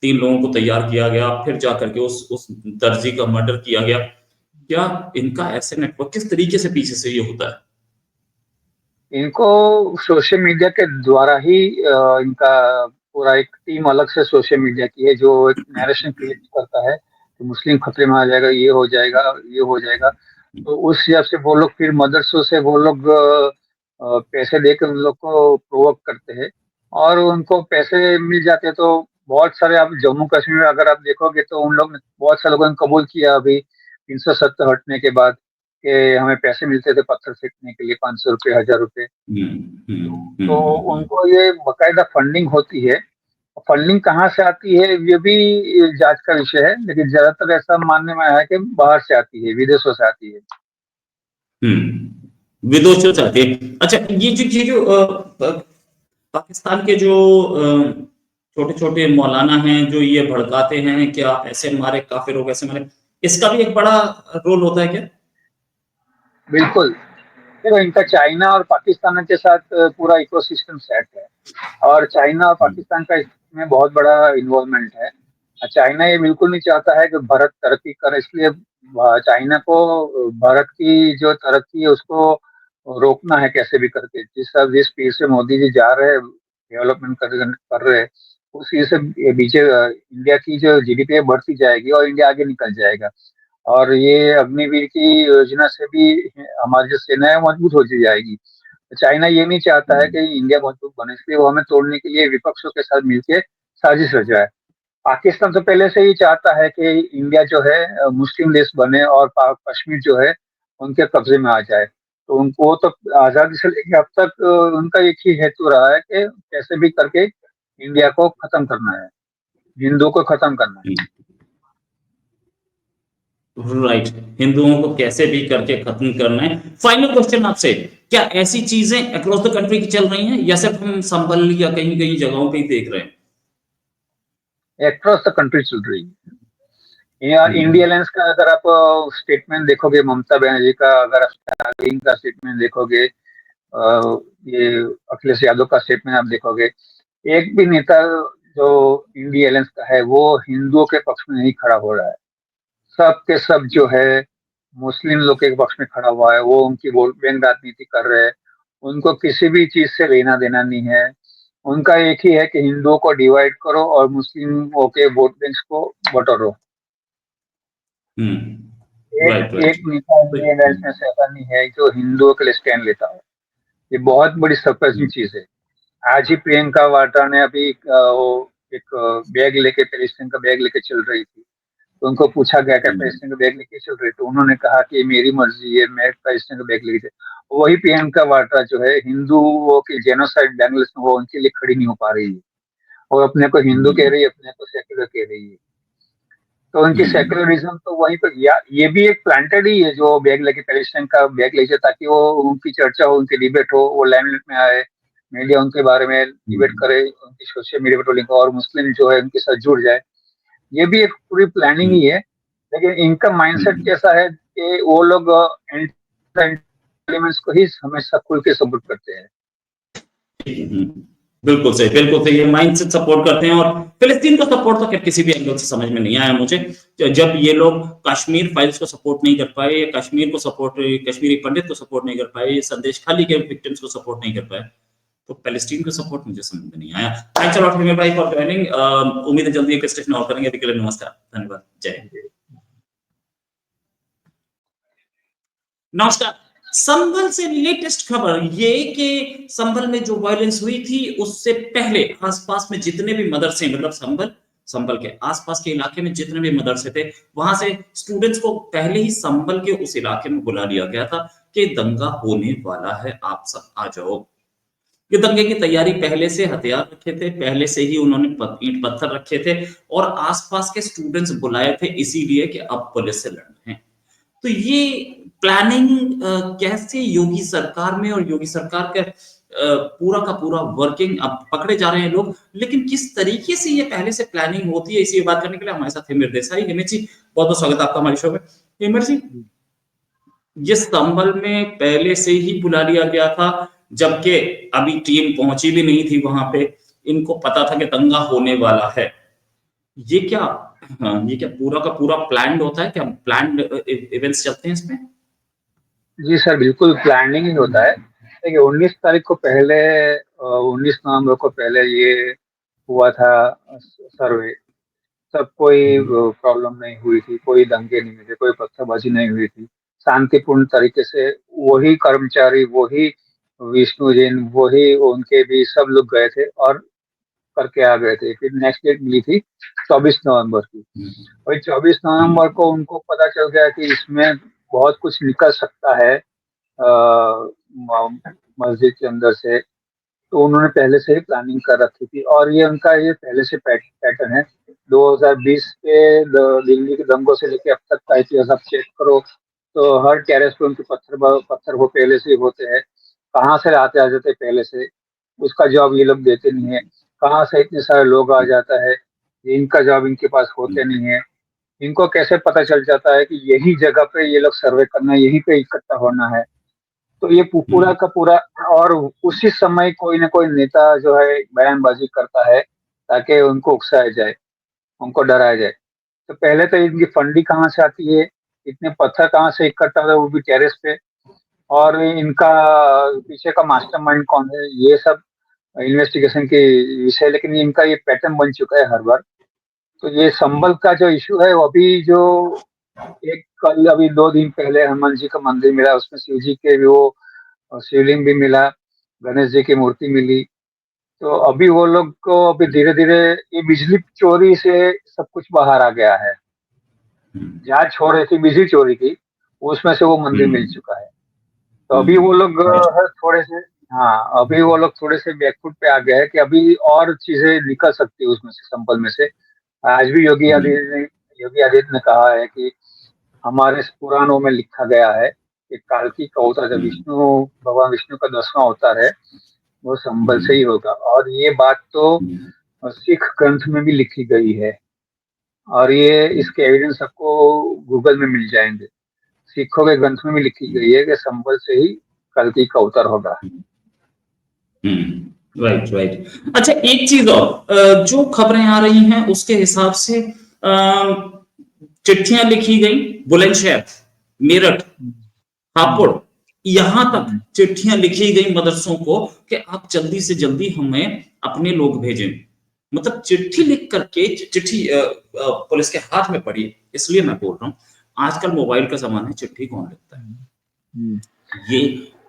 3 लोगों को तैयार किया गया, फिर जाकर के उस दर्जी का मर्डर किया गया। क्या इनका ऐसे नेटवर्क, किस तरीके से पीछे से ये होता है? इनको सोशल मीडिया के द्वारा ही इनका पूरा एक टीम अलग से सोशल मीडिया की है, जो एक नैरेशन क्रिएट करता है कि मुस्लिम खतरे में आ जाएगा, ये हो जाएगा, ये हो जाएगा। तो उस हिसाब से वो लोग फिर मदरसों से वो लोग पैसे देकर उन लोग को प्रोवोक करते हैं, और उनको पैसे मिल जाते हैं। तो बहुत सारे, आप जम्मू कश्मीर में अगर आप देखोगे तो उन लोग ने, बहुत सारे लोगों ने कबूल किया अभी 370 हटने के बाद, कि हमें पैसे मिलते थे पत्थर फेंकने के लिए, 500 रुपये, 1000 रुपये। हम्म, हम्म, तो हम्म। उनको ये बकायदा फंडिंग होती है। फंडिंग कहाँ से आती है ये भी जांच का विषय है, लेकिन ज्यादातर ऐसा मानने में आया है कि बाहर से आती है, विदेशों से आती है। विदेशों से आती है। अच्छा, ये जो पाकिस्तान के जो छोटे छोटे मौलाना हैं जो ये भड़काते हैं, क्या ऐसे मारे काफिर हो, ऐसे मारे, इसका भी एक बड़ा रोल होता है क्या? बिल्कुल। देखो, इनका चाइना और पाकिस्तान के साथ पूरा इकोसिस्टम सेट है, और चाइना और हम्म, पाकिस्तान का इसमें बहुत बड़ा इन्वॉल्वमेंट है। चाइना ये बिल्कुल नहीं चाहता है कि भारत तरक्की करे, इसलिए चाइना को भारत की जो तरक्की है उसको रोकना है कैसे भी करके। जिस स्पीड से मोदी जी जा रहे हैं, डेवलपमेंट कर रहे हैं, उसी से बीचे इंडिया की जो जीडीपी है बढ़ती जाएगी और इंडिया आगे निकल जाएगा। और ये अग्निवीर की योजना से भी हमारी जो सेना है वो मजबूत होती जाएगी। तो चाइना ये नहीं चाहता है हम्म, कि इंडिया मजबूत बने, इसलिए वो हमें तोड़ने के लिए विपक्षों के साथ मिलकर साजिश रचाए। पाकिस्तान तो पहले से ही चाहता है कि इंडिया जो है मुस्लिम देश बने, और कश्मीर जो है उनके कब्जे में आ जाए। तो उनको, वो तो आजादी से लेके अब तक उनका एक ही हेतु रहा है कि कैसे भी करके इंडिया को खत्म करना है, हिंदुओं को खत्म करना है। हम्म। राइट, हिंदुओं को कैसे भी करके खत्म करना है। फाइनल क्वेश्चन आपसे, क्या ऐसी चीजें अक्रॉस द कंट्री की चल रही हैं, या सिर्फ हम संभल या कहीं कहीं जगहों पे ही देख रहे हैं? अक्रॉस द कंट्री चल रही है। या हम्म, इंडिया अलायंस का अगर आप स्टेटमेंट देखोगे, ममता बनर्जी का, अगर आप स्टालिन का स्टेटमेंट देखोगे, ये अखिलेश यादव का स्टेटमेंट आप देखोगे, एक भी नेता जो इंडिया अलायंस का है वो हिंदुओं के पक्ष में नहीं खड़ा हो रहा है। सब के सब जो है मुस्लिम लोग के पक्ष में खड़ा हुआ है, वो उनकी वोट बैंक राजनीति कर रहे हैं। उनको किसी भी चीज से लेना देना नहीं है। उनका एक ही है कि हिंदुओं को डिवाइड करो और मुस्लिमों के वोट बैंक को बटोरो। एक राइट राइट। एक नेता इंडियन अलायंस में से ऐसा नहीं है जो हिंदुओं के लिए स्टैंड लेता हो। ये बहुत बड़ी सरप्राइजिंग चीज है। आज ही प्रियंका वाड्रा ने अभी वो एक बैग लेके पेलेस्टाइन का बैग लेके चल रही थी। तो उनको पूछा गया कि पेलेस्टाइन का बैग लेके चल रही, तो उन्होंने कहा कि मेरी मर्जी है, मैं पेलेस्टाइन का बैग लेके वही प्रियंका वाड्रा जो है हिंदुओं की जेनोसाइड बांग्लादेश में वो उनके लिए खड़ी नहीं हो पा रही है। और अपने को हिंदू कह रही है, अपने को सेक्युलर कह रही है। तो उनकी सेक्युलरिज्म तो वहीं पर ये भी एक प्लांटेड ही है जो बैग लेके पेलेस्टाइन का बैग ले जाए, ताकि वो उनकी चर्चा हो, उनकी डिबेट हो, वो लाइमलाइट में आए, मीडिया उनके बारे में डिबेट करे, उनकी सोशल मीडिया पर ट्रोलिंग और मुस्लिम जो है उनके साथ जुड़ जाए। ये भी एक पूरी प्लानिंग ही है। लेकिन इनका माइंडसेट कैसा है कि वो लोग एलिमेंट्स को ही हमेशा खुल के सपोर्ट करते हैं। बिल्कुल सही, बिल्कुल सही। ये माइंडसेट सपोर्ट करते हैं। और फिलिस्तीन को सपोर्ट तो खैर किसी भी एंगल से समझ में नहीं आया मुझे। जब ये लोग कश्मीर फाइल्स को सपोर्ट नहीं कर पाए, या कश्मीर को सपोर्ट, कश्मीरी पंडित को सपोर्ट नहीं कर पाए, ये संदेश खाली के विक्टिम्स को सपोर्ट नहीं कर पाए, तो पैलेस्टीन को सपोर्ट मुझे समझ में नहीं आया। थैंक्स अ लॉट हिमेश भाई फॉर जॉइनिंग। उम्मीद है जल्दी एक स्टेशन और करेंगे। अभी के लिए नमस्कार, धन्यवाद, जय हिंद। नमस्कार। संभल से लेटेस्ट खबर ये कि संभल में जो वायलेंस हुई थी उससे पहले आसपास में जितने भी मदरसे, मतलब संभल के आसपास के इलाके में जितने भी मदरसे थे, वहां से स्टूडेंट्स को पहले ही संभल के उस इलाके में बुला लिया गया था कि दंगा होने वाला है, आप सब आ जाओ। ये दंगे की तैयारी पहले से हथियार रखे थे, पहले से ही उन्होंने ईंट पत्थर रखे थे, और आसपास के स्टूडेंट्स बुलाए थे इसीलिए कि अब पुलिस से लड़ना है। तो ये प्लानिंग कैसे योगी सरकार में, और योगी सरकार का पूरा का पूरा वर्किंग, अब पकड़े जा रहे हैं लोग, लेकिन किस तरीके से ये पहले से प्लानिंग होती है, इसी बात करने के लिए हमारे साथ हिमेश देसाई। हिमेश जी, बहुत बहुत स्वागत है आपका हमारे शो में। हिमेश जी, ये संभल में पहले से ही बुला लिया गया था, जबकि अभी टीम पहुंची भी नहीं थी वहां पे, इनको पता था कि दंगा होने वाला है। ये क्या, हाँ, ये क्या पूरा का पूरा प्लान्ड होता है क्या? प्लान्ड इवेंट्स चलते हैं इसमें? जी सर, बिल्कुल प्लानिंग ही होता है। देखिए 19 तारीख को पहले, 19 नवंबर को पहले ये हुआ था सर्वे। सब कोई प्रॉब्लम नहीं हुई थी, कोई दंगे नहीं हुए थे, कोई पत्थरबाजी नहीं हुई थी। शांतिपूर्ण तरीके से वही कर्मचारी, वही विष्णु जैन, वही उनके भी सब लोग गए थे और करके आ गए थे। फिर नेक्स्ट डेट मिली थी 24 नवंबर की। वही 24 नवंबर को उनको पता चल गया कि इसमें बहुत कुछ निकल सकता है मस्जिद के अंदर से। तो उन्होंने पहले से ही प्लानिंग कर रखी थी, और ये उनका ये पहले से पैटर्न है। 2020 के दिल्ली के दंगों से लेके अब तक का इतिहास आप चेक करो, तो हर टेरेस पे उनके पत्थर वो पहले से ही होते हैं। कहाँ से आते आ जाते पहले से, उसका जवाब ये लोग देते नहीं है। कहाँ से इतने सारे लोग आ जाता है, ये इनका जवाब इनके पास होते नहीं है। इनको कैसे पता चल जाता है कि यही जगह पे ये लोग सर्वे करना है, यहीं पे इकट्ठा होना है। तो ये पूरा का पूरा, और उसी समय कोई ना कोई नेता जो है बयानबाजी करता है ताकि उनको उकसाया जाए, उनको डराया जाए। तो पहले तो इनकी फंडिंग कहाँ से आती है, इतने पत्थर कहाँ से इकट्ठा होता है, वो भी टेरेस पे, और इनका पीछे का मास्टरमाइंड कौन है, ये सब इन्वेस्टिगेशन की विषय। लेकिन इनका ये पैटर्न बन चुका है हर बार। तो ये संबल का जो इशू है वो अभी जो एक कल अभी 2 दिन पहले हनुमान जी का मंदिर मिला, उसमें शिव जी के भी वो शिवलिंग भी मिला, गणेश जी की मूर्ति मिली। तो अभी वो लोग को अभी धीरे धीरे ये बिजली चोरी से सब कुछ बाहर आ गया है। जहाँ छोड़ रही थी बिजली चोरी की, उसमें से वो मंदिर मिल चुका है। तो अभी वो लोग थोड़े से, हाँ, अभी वो लोग थोड़े से बैकफुट पे आ गए हैं कि अभी और चीजें निकल सकती है उसमें से, संपल में से। आज भी योगी आदित्य ने कहा है कि हमारे पुराणों में लिखा गया है कि काल्की का अवतार, जब भगवान विष्णु का 10वां अवतार है, वो संबल से ही होगा। और ये बात तो सिख ग्रंथ में भी लिखी गई है, और ये इसके एविडेंस आपको गूगल में मिल जाएंगे। सिखों के ग्रंथ में भी लिखी गई है कि संबल से ही कल्कि का अवतार होगा। Right, right. अच्छा, एक चीज और, जो खबरें आ रही हैं उसके हिसाब से चिट्ठियां लिखी गई बुलंदशहर, मेरठ, हम्म, हापुड़, यहां तक हम्म, चिट्ठियां लिखी गई मदरसों को कि आप जल्दी से जल्दी हमें अपने लोग भेजें। मतलब चिट्ठी लिख करके, चिट्ठी पुलिस के हाथ में पड़ी। इसलिए मैं बोल रहा हूं, आजकल मोबाइल का जमाना है, चिट्ठी कौन लिखता है? हम्म, हम्म। ये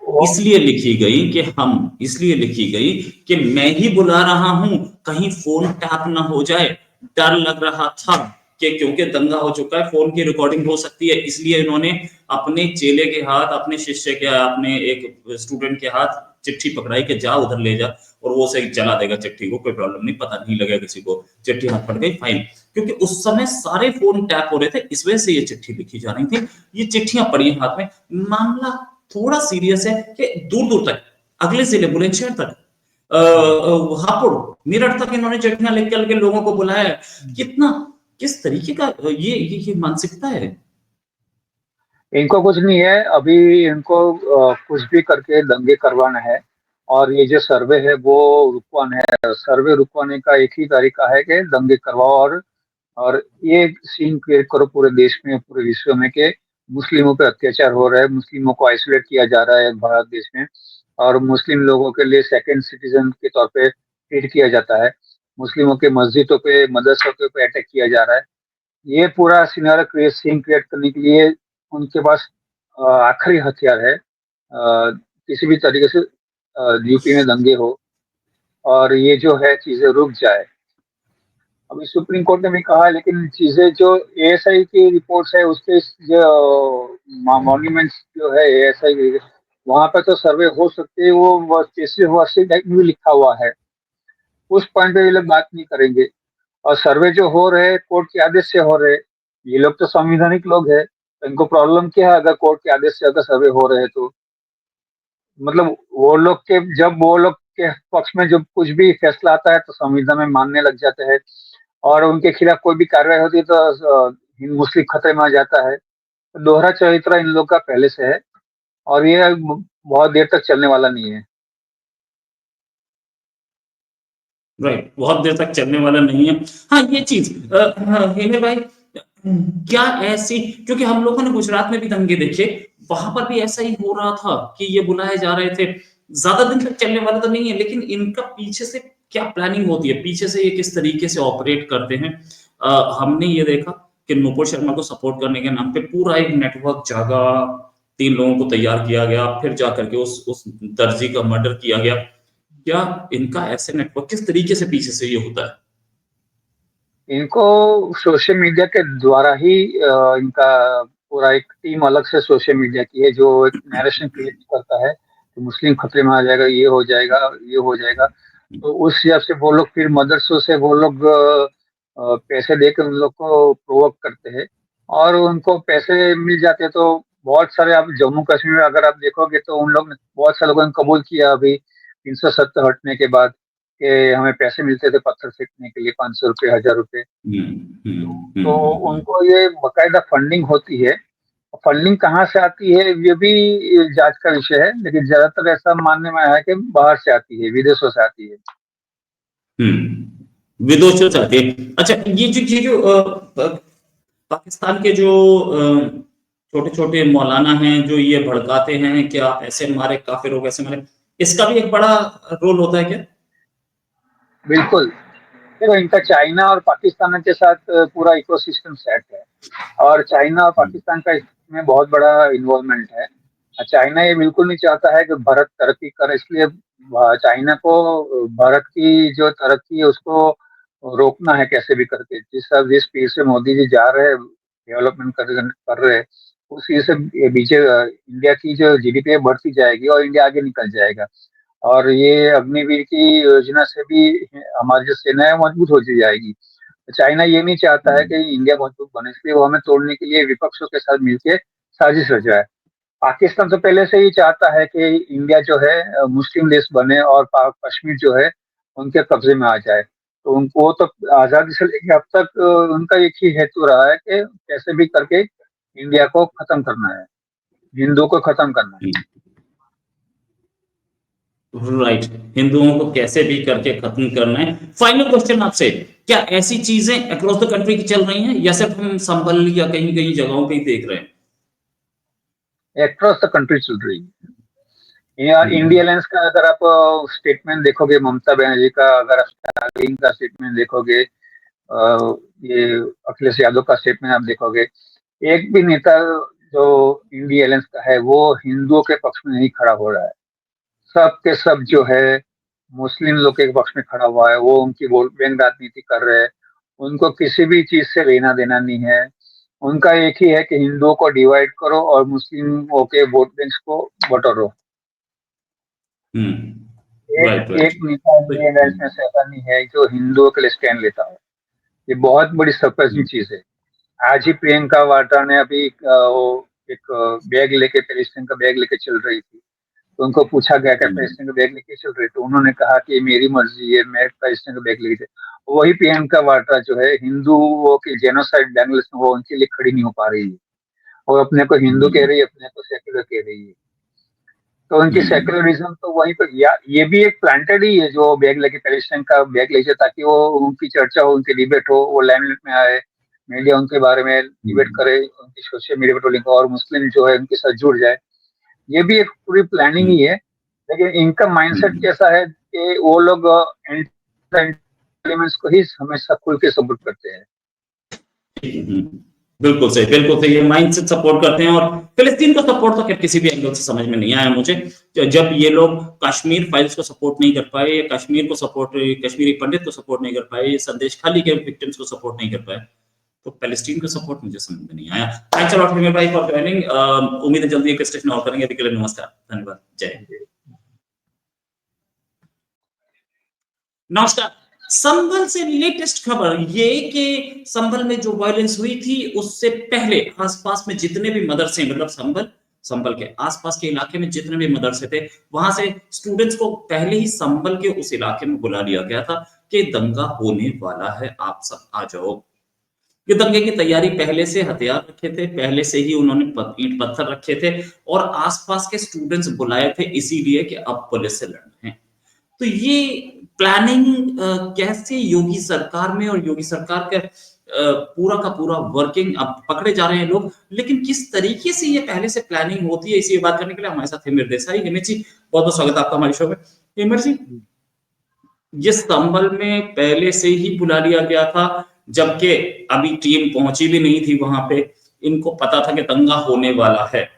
वो इसलिए लिखी गई कि हम इसलिए लिखी गई कि मैं ही बुला रहा हूं, कहीं फोन टैप ना हो जाए। डर लग रहा था कि क्योंकि दंगा हो चुका है, फोन की रिकॉर्डिंग हो सकती है, इसलिए इन्होंने अपने चेले के हाथ, अपने शिष्य के, अपने एक स्टूडेंट के हाथ चिट्ठी पकड़ाई कि जा उधर ले जा, और वो उसे जला देगा चिट्ठी को, कोई प्रॉब्लम नहीं, पता नहीं लगेगा किसी को, चिट्ठी हाथ पड़ गई, फाइन। क्योंकि उस समय सारे फोन टैप हो रहे थे, इस वजह से ये चिट्ठी लिखी जा रही थी। ये चिट्ठियां पड़ी हैं हाथ में। मामला थोड़ा सीरियस है कि दूर दूर तक, अगले जिले बुलंदशहर तक, हापुड़, मेरठ तक इन्होंने चिट्ठियां लिख करके लोगों को बुलाया है। कितना, किस तरीके का ये मानसिकता है? इनको कुछ नहीं है अभी। इनको कुछ भी करके दंगे करवाना है। और ये जो सर्वे है वो रुकवाना है। सर्वे रुकवाने का एक ही तरीका है कि दंगे करवाओ। और ये सीन क्रिएट करो पूरे देश में, पूरे विश्व में, कि मुस्लिमों पे अत्याचार हो रहा है, मुस्लिमों को आइसोलेट किया जा रहा है भारत देश में। और मुस्लिम लोगों के लिए सेकंड सिटीजन के तौर पे ट्रीट किया जाता है। मुस्लिमों के मस्जिदों पे, मदरसों के पे अटैक किया जा रहा है। ये पूरा सिनारा क्रिएट सीन क्रिएट करने के लिए उनके पास आखिरी हथियार है। किसी भी तरीके से यूपी में दंगे हो और ये जो है चीजें रुक जाए। अभी सुप्रीम कोर्ट ने भी कहा है, लेकिन चीजें जो एएसआई की रिपोर्ट्स है उसके जो मॉन्यूमेंट्स जो है एएसआई, वहां पर तो सर्वे हो सकते हैं। वो केसी वर्षित एक्ट में भी लिखा हुआ है। उस पॉइंट पे ये लोग बात नहीं करेंगे। और सर्वे जो हो रहे हैं कोर्ट के आदेश से हो रहे हैं। ये लोग तो संवैधानिक लोग हैं, तो इनको प्रॉब्लम क्या है अगर कोर्ट के आदेश से अगर सर्वे हो रहे हैं तो? मतलब वो लोग के, जब वो लोग के पक्ष में जब कुछ भी फैसला आता है तो संविधान में मानने लग जाते हैं। और उनके खिलाफ कोई भी कार्रवाई होती है तो हिंद मुस्लिम खतरे में आ जाता है। तो दोहरा चरित्र इन लोग का पहले से है। और ये बहुत देर तक चलने वाला नहीं है। राइट, बहुत देर तक चलने वाला नहीं है। हाँ, ये चीज, हाँ, हेमे भाई, क्या ऐसी, क्योंकि हम लोगों ने गुजरात में भी दंगे देखे, वहां पर भी ऐसा ही हो रहा था कि ये बुलाए जा रहे थे। ज्यादा दिन तक चलने वाला तो नहीं है, लेकिन इनका पीछे से क्या प्लानिंग होती है, पीछे से ये किस तरीके से ऑपरेट करते हैं। हमने ये देखा कि नुपुर शर्मा को सपोर्ट करने के नाम पे पूरा एक नेटवर्क जागा, 3 लोगों को तैयार किया गया, फिर जाकर के उस दर्जी का मर्डर किया गया। क्या इनका ऐसे नेटवर्क, किस तरीके से पीछे से ये होता है? इनको सोशल मीडिया के द्वारा ही इनका पूरा एक टीम अलग से सोशल मीडिया की है जो एक नैरेशन क्रिएट करता है कि मुस्लिम खतरे में आ जाएगा, ये हो जाएगा, ये हो जाएगा। तो उस हिसाब से वो लोग फिर मदरसों से वो लोग पैसे देकर उन लोग को प्रोवोक करते हैं। और उनको पैसे मिल जाते हैं तो बहुत सारे, आप जम्मू कश्मीर में अगर आप देखोगे तो उन लोग ने, बहुत सारे लोगों ने कबूल किया अभी 370 हटने के बाद, कि हमें पैसे मिलते थे पत्थर फेंकने के लिए, 500 रुपये, 1000 रुपये। तो उनको ये बकायदा फंडिंग होती है। फंडिंग कहाँ से आती है ये भी जांच का विषय है, लेकिन ज्यादातर ऐसा मानने में आया है कि बाहर से आती है, विदेशों से आती है। विदेशों से आती है। अच्छा, ये जो पाकिस्तान के जो छोटे छोटे मौलाना हैं जो ये भड़काते हैं कि आप ऐसे मारे, काफिर हो, वैसे मारे, इसका भी एक बड़ा रोल होता है क्या? बिल्कुल। देखो, इनका चाइना और पाकिस्तान के साथ पूरा इकोसिस्टम सेट है। और चाइना और हम्म, पाकिस्तान का इसमें बहुत बड़ा इन्वॉल्वमेंट है। चाइना ये बिल्कुल नहीं चाहता है कि भारत तरक्की करे, इसलिए चाइना को भारत की जो तरक्की है उसको रोकना है कैसे भी करके। जिस स्पीड से मोदी जी जा रहे हैं, डेवलपमेंट कर रहे हैं, उस चीज से ये इंडिया की जो जीडीपी है बढ़ती जाएगी और इंडिया आगे निकल जाएगा। और ये अग्निवीर की योजना से भी हमारी जो सेना है वो मजबूत होती जाएगी। तो चाइना ये नहीं चाहता है कि इंडिया मजबूत बने, इसलिए वो हमें तोड़ने के लिए विपक्षों के साथ मिलकर साजिश रचाए। पाकिस्तान तो पहले से ही चाहता है कि इंडिया जो है मुस्लिम देश बने और कश्मीर जो है उनके कब्जे में आ जाए। तो उनको वो तो आजादी से लेके अब तक उनका एक ही हेतु रहा है कि कैसे भी करके इंडिया को खत्म करना है, हिंदुओं को खत्म करना है। हम्म। राइट, हिंदुओं को कैसे भी करके खत्म करना है। फाइनल क्वेश्चन आपसे, क्या ऐसी चीजें अक्रॉस द कंट्री की चल रही हैं या सिर्फ हम संभल या कहीं कहीं जगहों पे ही देख रहे हैं? अक्रॉस द कंट्री चल रही है। या हम्म, इंडिया अलायंस का अगर आप स्टेटमेंट देखोगे, ममता बनर्जी का, अगर आप स्टालिन का स्टेटमेंट देखोगे, ये अखिलेश यादव का स्टेटमेंट आप देखोगे, एक भी नेता जो इंडिया अलायंस का है वो हिंदुओं के पक्ष में नहीं खड़ा हो रहा है। सब के सब जो है मुस्लिम लोग के पक्ष में खड़ा हुआ है। वो उनकी वोट बैंक राजनीति कर रहे हैं। उनको किसी भी चीज से लेना देना नहीं है। उनका एक ही है कि हिंदुओं को डिवाइड करो और मुस्लिमों के वोट बैंक को बटोरो। एक राइट राइट। एक नेता इंडिया अलायंस में से ऐसा नहीं है जो हिंदुओं के लिए स्टैंड लेता हो। ये बहुत बड़ी सरप्राइजिंग चीज है। आज ही प्रियंका वाड्रा ने अभी वो एक बैग लेके, पैलेस्टाइन का बैग लेके चल रही थी। तो उनको पूछा गया कि पैलेस्टाइन का बैग लेके चल रही, तो उन्होंने कहा कि मेरी मर्जी है, मैं पैलेस्टाइन का बैग लेके वही प्रियंका वाड्रा जो है हिंदुओं की जेनोसाइड बांग्लादेश में वो उनके लिए खड़ी नहीं हो पा रही है। और अपने को हिंदू कह रही है, अपने को सेक्युलर कह रही है। तो उनकी सेक्युलरिज्म तो वहीं पर, या ये भी एक प्लांटेड ही है जो बैग लेके, पैलेस्टाइन का बैग लेके, ताकि वो उनकी चर्चा हो, उनकी डिबेट हो, वो लाइमलाइट में आए, मीडिया उनके बारे में डिबेट करे, उनकी सोशल मीडिया पर ट्रोलिंग, और मुस्लिम जो है उनके साथ जुड़ जाए। ये भी एक पूरी प्लानिंग ही है। लेकिन इनका माइंडसेट कैसा है कि वो लोग एलिमेंट्स को ही हमेशा खुल के सपोर्ट करते हैं। बिल्कुल सही, बिल्कुल सही। ये माइंड से सपोर्ट करते हैं, और फिलिस्तीन को सपोर्ट तो खैर किसी भी एंगल से समझ में नहीं आया मुझे। जब ये लोग कश्मीर फाइल्स को सपोर्ट नहीं कर पाए, या कश्मीर को सपोर्ट, कश्मीरी पंडित को सपोर्ट नहीं कर पाए, ये संदेश खाली के विक्टिम्स को सपोर्ट नहीं कर पाए, तो पैलेस्टीन का सपोर्ट मुझे समझ में नहीं आया। थैंक्स अ लॉट हिमेश भाई फॉर जॉइनिंग। उम्मीद है जल्दी एक स्टेशन और करेंगे। अभी के लिए नमस्कार, धन्यवाद, जय हिंद। नमस्कार। संभल से लेटेस्ट खबर ये कि संभल में जो वायलेंस हुई थी उससे पहले आसपास में जितने भी मदरसे, मतलब संभल संभल के आसपास के इलाके में जितने भी मदरसे थे, वहां से स्टूडेंट्स को पहले ही संभल के उस इलाके में बुला लिया गया था कि दंगा होने वाला है, आप सब आ जाओ। ये दंगे की तैयारी पहले से हथियार रखे थे, पहले से ही उन्होंने ईंट पत्थर रखे थे, और आसपास के स्टूडेंट्स बुलाए थे इसीलिए कि अब पुलिस से लड़ना है। तो ये प्लानिंग कैसे योगी सरकार में, और योगी सरकार का पूरा का पूरा वर्किंग, अब पकड़े जा रहे हैं लोग, लेकिन किस तरीके से ये पहले से प्लानिंग होती है, इसी बात करने के लिए हमारे साथ हिमेश देसाई। हिमेश जी, बहुत बहुत स्वागत है आपका हमारे शो में। हिमेश जी, ये संभल में पहले से ही बुला लिया गया था, जबकि अभी टीम पहुंची भी नहीं थी वहां पे, इनको पता था कि दंगा होने वाला है।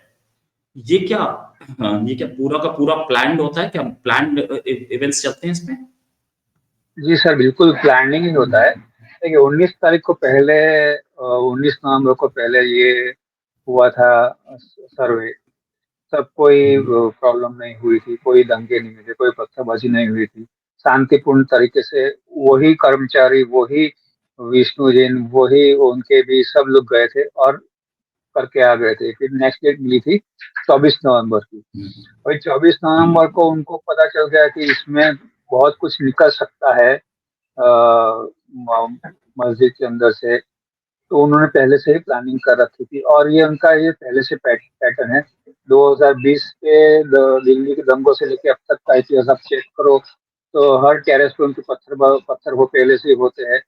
ये क्या, हाँ, ये क्या पूरा का पूरा प्लान्ड होता है क्या? प्लान्ड इवेंट्स चलते हैं इसमें? जी सर, बिल्कुल प्लानिंग ही होता है। देखिए 19 तारीख को पहले, 19 नवंबर को पहले ये हुआ था सर्वे। तब कोई प्रॉब्लम नहीं हुई थी, कोई दंगे नहीं हुए थे, कोई पत्थरबाजी नहीं हुई थी। शांतिपूर्ण तरीके से वही कर्मचारी, वही विष्णु जैन, वही उनके भी सब लोग गए थे और करके आ गए थे। फिर नेक्स्ट डेट मिली थी 24 नवंबर की। और 24 नवंबर को उनको पता चल गया कि इसमें बहुत कुछ निकल सकता है मस्जिद के अंदर से। तो उन्होंने पहले से ही प्लानिंग कर रखी थी, और ये उनका ये पहले से पैटर्न है। 2020 के दिल्ली के दंगों से लेके अब तक का इतिहास आप चेक करो, तो हर टेरेस पे उनके पत्थर वो पहले से ही होते हैं।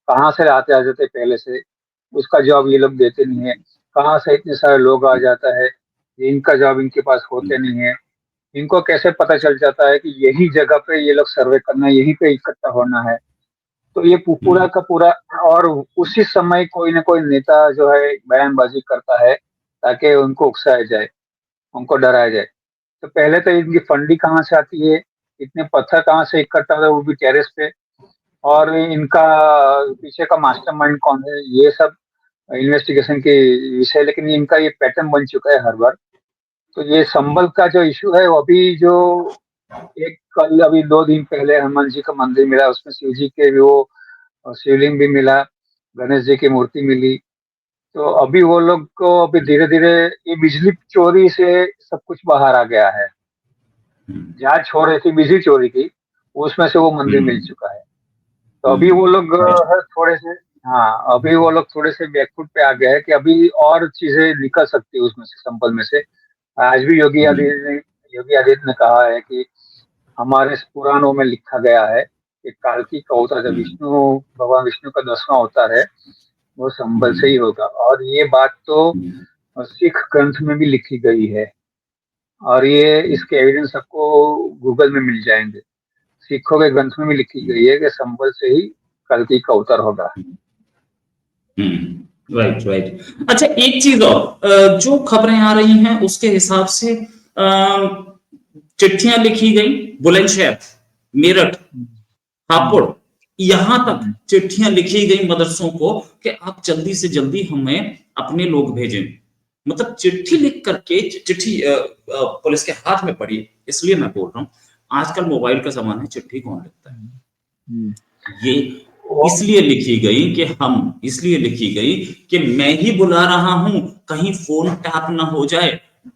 कहाँ से आते आ जाते पहले से, उसका जवाब ये लोग देते नहीं है। कहाँ से इतने सारे लोग आ जाता है, ये इनका जवाब इनके पास होते नहीं है। इनको कैसे पता चल जाता है कि यही जगह पे ये लोग सर्वे करना है, यहीं पे इकट्ठा होना है। तो ये पूरा का पूरा, और उसी समय कोई ना कोई नेता जो है बयानबाजी करता है ताकि उनको उकसाया जाए, उनको डराया जाए। तो पहले तो इनकी फंडी कहाँ से आती है, इतने पत्थर कहाँ से इकट्ठा होता है, वो भी टेरेस पे, और इनका पीछे का मास्टरमाइंड कौन है, ये सब इन्वेस्टिगेशन की विषय। लेकिन इनका ये पैटर्न बन चुका है हर बार। तो ये संबल का जो इशू है वो अभी जो एक कल अभी 2 दिन पहले हनुमान जी का मंदिर मिला, उसमें शिव जी के भी वो शिवलिंग भी मिला, गणेश जी की मूर्ति मिली। तो अभी वो लोग को अभी धीरे धीरे ये बिजली चोरी से सब कुछ बाहर आ गया है। जहाँ हो रही थी बिजली चोरी की, उसमें से वो मंदिर मिल चुका है। तो अभी वो लोग राइट। थोड़े से, हाँ अभी वो लोग थोड़े से बैकफुट पे आ गए हैं कि अभी और चीजें निकल सकती है उसमें से, संपल में से। आज भी योगी आदित्य ने कहा है कि हमारे पुराणों में लिखा गया है कि काल्की का अवतार जब हम्म, विष्णु, भगवान विष्णु का 10वां अवतार है, वो संभल से ही हम्म, होगा। और ये बात तो हम्म, सिख ग्रंथ में भी लिखी गई है, और ये इसके एविडेंस आपको गूगल में मिल जाएंगे। सिखों के ग्रंथ में भी लिखी गई है कि संभल से ही कल्कि का अवतार होगा। Right, right. अच्छा, एक चीज और, जो खबरें आ रही हैं उसके हिसाब से चिट्ठियां लिखी गई बुलंदशहर, मेरठ, हापुड़, हम्म, यहां तक हम्म, चिट्ठियां लिखी गई मदरसों को कि आप जल्दी से जल्दी हमें अपने लोग भेजें। मतलब चिट्ठी लिख करके, चिट्ठी पुलिस के हाथ में पड़ी। इसलिए मैं बोल रहा हूं, आजकल मोबाइल का जमाना है, चिट्ठी कौन लिखता है? हम्म। ये वो इसलिए लिखी गई कि हम इसलिए लिखी गई कि मैं ही बुला रहा हूं, कहीं फोन टैप ना हो जाए।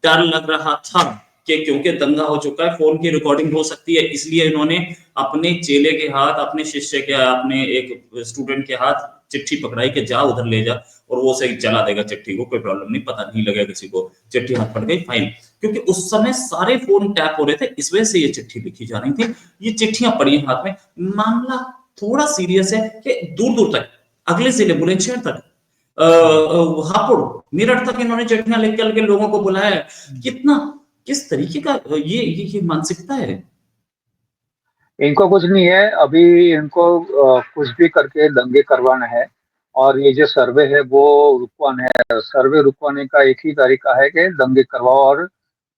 डर लग रहा था कि क्योंकि दंगा हो चुका है, फोन की रिकॉर्डिंग हो सकती है, इसलिए इन्होंने अपने चेले के हाथ, अपने शिष्य के, अपने एक स्टूडेंट के हाथ चिट्ठी पकड़ाई कि जा उधर ले जा, और वो सही चला देगा चिट्ठी को, कोई प्रॉब्लम नहीं, पता नहीं लगेगा किसी को, चिट्ठी हाथ पड़ गई, फाइन। क्योंकि उस समय सारे फोन टैप हो रहे थे, इस वजह से ये चिट्ठी लिखी जा रही थी। ये चिट्ठियां पड़ी हैं हाथ में। मामला थोड़ा सीरियस है कि दूर दूर तक, अगले जिले बुलंदशहर तक, हापुड़, मेरठ तक इन्होंने चिट्ठियां लिख करके लोगों को बुलाया है। कितना, किस तरीके का ये मानसिकता है? इनको कुछ नहीं है अभी, इनको कुछ भी करके दंगे करवाना है। और ये जो सर्वे है वो रुकवाना है। सर्वे रुकवाने का एक ही तरीका है कि दंगे करवाओ,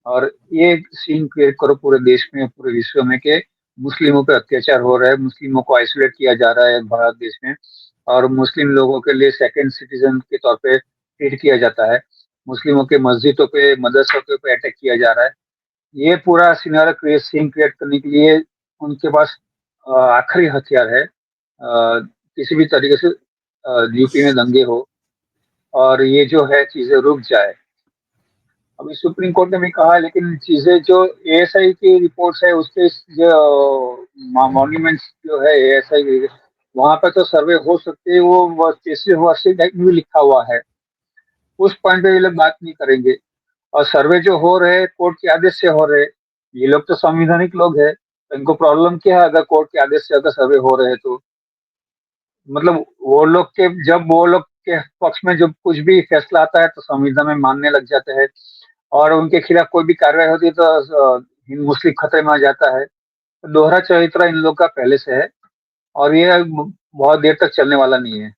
और ये सीन क्रिएट करो पूरे देश में, पूरे विश्व में, कि मुस्लिमों पे अत्याचार हो रहा है, मुस्लिमों को आइसोलेट किया जा रहा है भारत देश में, और मुस्लिम लोगों के लिए सेकंड सिटीजन के तौर पे ट्रीट किया जाता है, मुस्लिमों के मस्जिदों पे, मदरसों के पे अटैक किया जा रहा है। ये पूरा सिनारियो क्रिएट, सीन क्रिएट करने के लिए उनके पास आखिरी हथियार है। किसी भी तरीके से यूपी में दंगे हो और ये जो है चीजें रुक जाए। अभी सुप्रीम कोर्ट ने भी कहा है, लेकिन चीजें जो एएसआई की रिपोर्ट्स है उसके जो मॉन्यूमेंट्स जो है एएसआई, वहां पर तो सर्वे हो सकते हैं, वो केसी वार्षिक एक्ट में भी लिखा हुआ है। उस पॉइंट पे ये लोग बात नहीं करेंगे। और सर्वे जो हो रहे कोर्ट के आदेश से हो रहे, ये लोग तो संवैधानिक लोग हैं, तो इनको प्रॉब्लम क्या है अगर कोर्ट के आदेश से अगर सर्वे हो रहे हैं तो? मतलब वो लोग के, जब वो लोग के पक्ष में जब कुछ भी फैसला आता है तो संविधान में मानने लग जाते हैं, और उनके खिलाफ कोई भी कार्रवाई होती है तो हिंद मुस्लिम खतरे में आ जाता है। तो दोहरा चरित्र इन लोग का पहले से है, और ये बहुत देर तक चलने वाला नहीं है।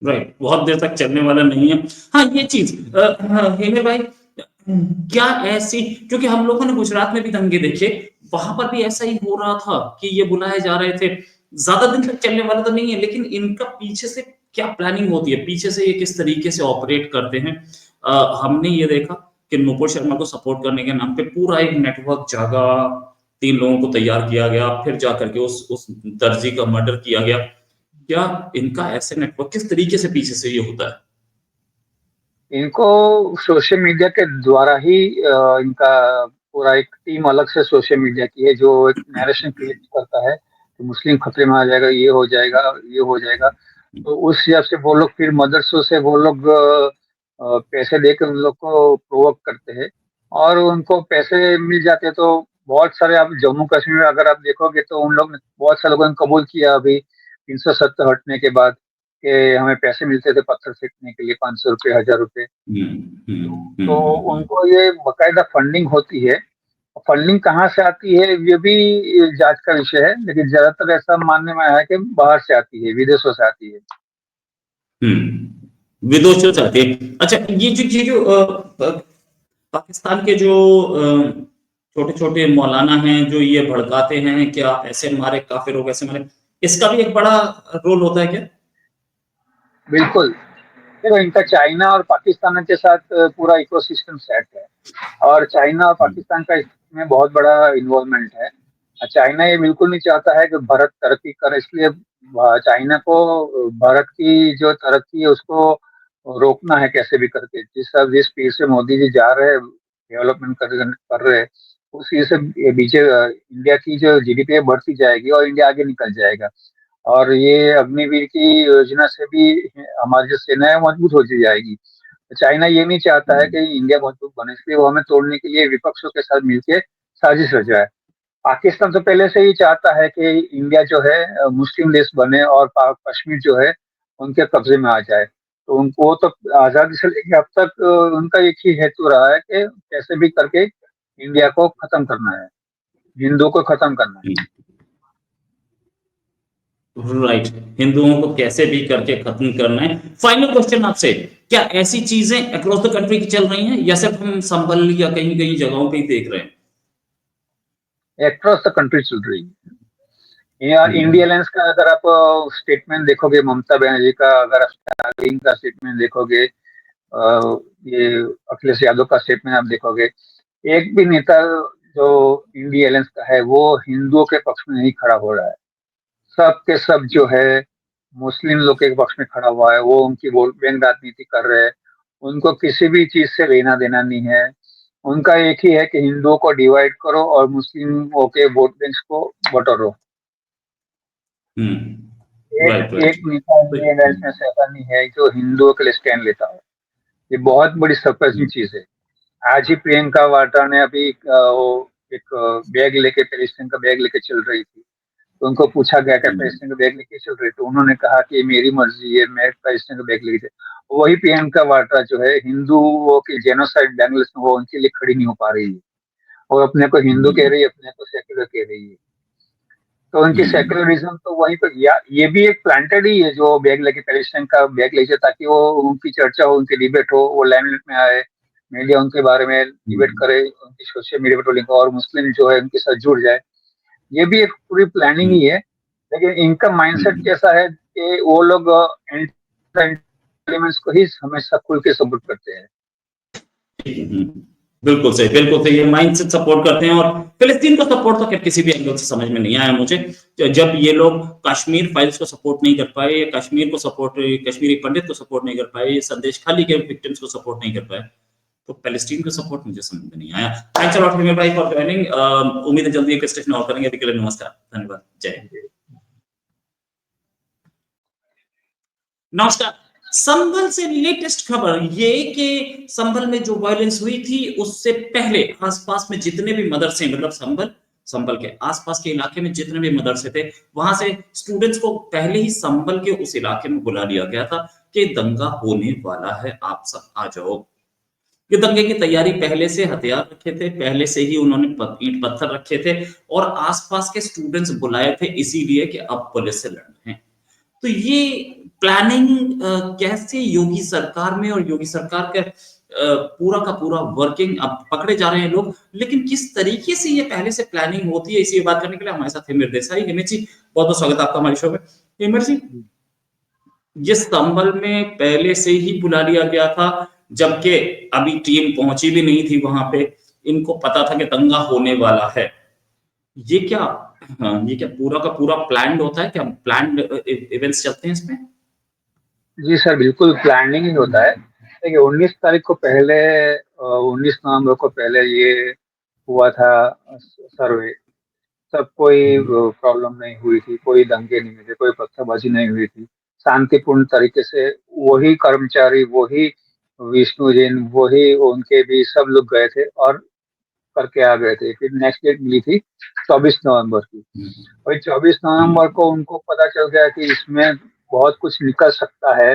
राइट, बहुत देर तक चलने वाला नहीं है। हाँ, ये चीज, हाँ, हेमे भाई, क्या ऐसी, क्योंकि हम लोगों ने गुजरात में भी दंगे देखे, वहां पर भी ऐसा ही हो रहा था कि ये बुलाए जा रहे थे। ज्यादा दिन तक चलने वाला तो नहीं है, लेकिन इनका पीछे से क्या प्लानिंग होती है, पीछे से ये किस तरीके से ऑपरेट करते हैं। हमने ये देखा कि नुपुर शर्मा को सपोर्ट करने के नाम पे पूरा एक नेटवर्क जागा, 3 लोगों को तैयार किया गया, फिर जाकर के उस दर्जी का मर्डर किया गया। क्या इनका ऐसे नेटवर्क, किस तरीके से पीछे से ये होता है? इनको सोशल मीडिया के द्वारा ही इनका पूरा एक टीम अलग से सोशल मीडिया की है, जो एक नैरेशन क्रिएट करता है कि मुस्लिम खतरे में आ जाएगा, ये हो जाएगा, ये हो जाएगा। तो उस हिसाब से वो लोग फिर मदरसों से वो लोग पैसे देकर उन लोग को प्रोवोक करते हैं, और उनको पैसे मिल जाते हैं। तो बहुत सारे, आप जम्मू कश्मीर में अगर आप देखोगे तो उन लोग ने, बहुत सारे लोगों ने कबूल किया अभी 370 हटने के बाद, कि हमें पैसे मिलते थे पत्थर फेंकने के लिए, 500 रुपये, 1000 रुपये। हम्म, हम्म, तो हम्म। उनको ये बकायदा फंडिंग होती है। फंडिंग कहाँ से आती है ये भी जांच का विषय है, लेकिन ज्यादातर ऐसा मानने में आया है कि बाहर से आती है, विदेशों से आती है। विदेशों से आती है। अच्छा, ये जो पाकिस्तान के जो छोटे छोटे मौलाना हैं, जो ये भड़काते हैं कि आप ऐसे मारे, काफिर हो, कैसे मारे, इसका भी एक बड़ा रोल होता है क्या? बिल्कुल। देखो, इनका चाइना और पाकिस्तान के साथ पूरा इकोसिस्टम सेट है, और चाइना और पाकिस्तान का इसमें बहुत बड़ा इन्वॉल्वमेंट है। चाइना ये बिल्कुल नहीं चाहता है कि भारत तरक्की करे, इसलिए चाइना को भारत की जो तरक्की है उसको रोकना है कैसे भी करके। जिस स्पीड से मोदी जी जा रहे हैं, डेवलपमेंट कर रहे हैं, उसी से बीचे इंडिया की जो जीडीपी है बढ़ती जाएगी और इंडिया आगे निकल जाएगा। और ये अग्निवीर की योजना से भी हमारी जो सेना है मजबूत होती जाएगी। चाइना ये नहीं चाहता है कि इंडिया मजबूत बने, इसलिए वो हमें तोड़ने के लिए विपक्षों के साथ मिलकर साजिश रचा है। पाकिस्तान तो पहले से ही चाहता है कि इंडिया जो है मुस्लिम देश बने और कश्मीर जो है उनके कब्जे में आ जाए। तो उनको तो आजादी से लेके अब तक उनका एक ही हेतु रहा है कि कैसे भी करके इंडिया को खत्म करना है, हिंदुओं को खत्म करना है। राइट, हिंदुओं को कैसे भी करके खत्म करना है। फाइनल क्वेश्चन आपसे, क्या ऐसी चीजें अक्रॉस द कंट्री की चल रही हैं या सिर्फ हम संभल या कहीं कहीं जगहों पे ही देख रहे हैं? अक्रॉस द कंट्री चल रही है। या इंडिया अलायंस का अगर आप स्टेटमेंट देखोगे, ममता बनर्जी का, अगर आप स्टालिन का स्टेटमेंट देखोगे, ये अखिलेश यादव का स्टेटमेंट आप देखोगे, एक भी नेता जो इंडिया अलायंस का है वो हिंदुओं के पक्ष में नहीं खड़ा हो रहा है। सब के सब जो है मुस्लिम लोग के पक्ष में खड़ा हुआ है, वो उनकी वोट बैंक राजनीति कर रहे हैं। उनको किसी भी चीज से लेना देना नहीं है। उनका एक ही है कि हिंदुओं को डिवाइड करो और मुस्लिमों के वोट बैंक को बटोरो। राइट एक राइट। एक नेता इंडियन अलायंस में से ऐसा नहीं है जो हिंदुओं के लिए स्टैंड लेता हो। ये बहुत बड़ी सरप्राइजिंग चीज है। आज ही प्रियंका वाड्रा ने अभी वो एक बैग लेके, पैलेस्टाइन का बैग लेके चल रही थी। तो उनको पूछा गया कि पैलेस्टाइन का बैग लेके चल रही, तो उन्होंने कहा कि मेरी मर्जी है, मैं पैलेस्टाइन का बैग लेके चल। वही प्रियंका वाड्रा जो है हिंदुओं की जेनोसाइड बांग्लादेश में, वो उनके लिए खड़ी नहीं हो पा रही है। और अपने को हिंदू कह रही है, अपने को सेक्युलर कह रही है। तो उनकी सेक्युलरिज्म तो वहीं पर, या ये भी एक प्लांटेड ही है जो बैग लेके, पैलेस्टाइन का बैग लेके, ताकि वो उनकी चर्चा हो, उनकी डिबेट हो, वो लाइमलाइट में आए, मीडिया उनके बारे में डिबेट करे, उनकी सोशल मीडिया पर ट्रोलिंग, और मुस्लिम जो है उनके साथ जुड़ जाए। ये भी एक पूरी प्लानिंग ही है। लेकिन इनका माइंडसेट कैसा है कि वो लोग एलिमेंट्स को ही हमेशा खुल के सपोर्ट करते हैं। बिल्कुल सही, बिल्कुल सही। ये माइंडसेट सपोर्ट करते हैं। और फिलिस्तीन को सपोर्ट तो खैर किसी भी एंगल से समझ में नहीं आया मुझे। जब ये लोग कश्मीर फाइल्स को सपोर्ट नहीं कर पाए, कश्मीर को सपोर्ट, कश्मीरी पंडित को सपोर्ट नहीं कर पाए, ये संदेश खाली के विक्टिम्स को सपोर्ट नहीं कर पाए, तो पैलेस्टीन को सपोर्ट मुझे समझ में नहीं आया। थैंक्स अ लॉट हिमेश भाई फॉर जॉइनिंग। उम्मीद है जल्दी एक स्टेशन और करेंगे। अभी के लिए नमस्कार, धन्यवाद, जय हिंद। नमस्कार। संभल से लेटेस्ट खबर ये कि संभल में जो वायलेंस हुई थी उससे पहले आसपास में जितने भी मदरसे, मतलब संभल के आसपास के इलाके में जितने भी मदरसे थे, वहां से स्टूडेंट्स को पहले ही संभल के उस इलाके में बुला लिया गया था कि दंगा होने वाला है, आप सब आ जाओ। ये दंगे की तैयारी पहले से हथियार रखे थे, पहले से ही उन्होंने ईंट पत्थर रखे थे और आसपास के स्टूडेंट्स बुलाए थे इसीलिए कि अब पुलिस से लड़ना है। तो ये प्लानिंग कैसे योगी सरकार में और योगी सरकार के पूरा का पूरा वर्किंग, अब पकड़े जा रहे हैं लोग, लेकिन किस तरीके से ये पहले से प्लानिंग होती है, इसी बात करने के लिए हमारे साथ हिमेश देसाई। हिमेश जी, बहुत बहुत स्वागत है आपका हमारे शो में। हिमेश जी, ये संभल में पहले से ही बुला लिया गया था, जबकि अभी टीम पहुंची भी नहीं थी वहां पे, इनको पता था कि दंगा होने वाला है। ये क्या, हाँ, ये क्या पूरा का पूरा प्लान्ड होता है? क्या प्लान्ड इवेंट्स चलते हैं इसमें? जी सर, बिल्कुल प्लानिंग ही होता है। देखिए 19 तारीख को पहले, 19 नवंबर को पहले ये हुआ था सर्वे। सब कोई प्रॉब्लम नहीं हुई थी, कोई दंगे नहीं हुए थे, कोई पत्थरबाजी नहीं हुई थी। शांतिपूर्ण तरीके से वही कर्मचारी, वही विष्णु जैन, वही उनके भी सब लोग गए थे और करके आ गए थे। फिर नेक्स्ट डेट मिली थी 24 नवंबर की। वही 24 नवंबर को उनको पता चल गया कि इसमें बहुत कुछ निकल सकता है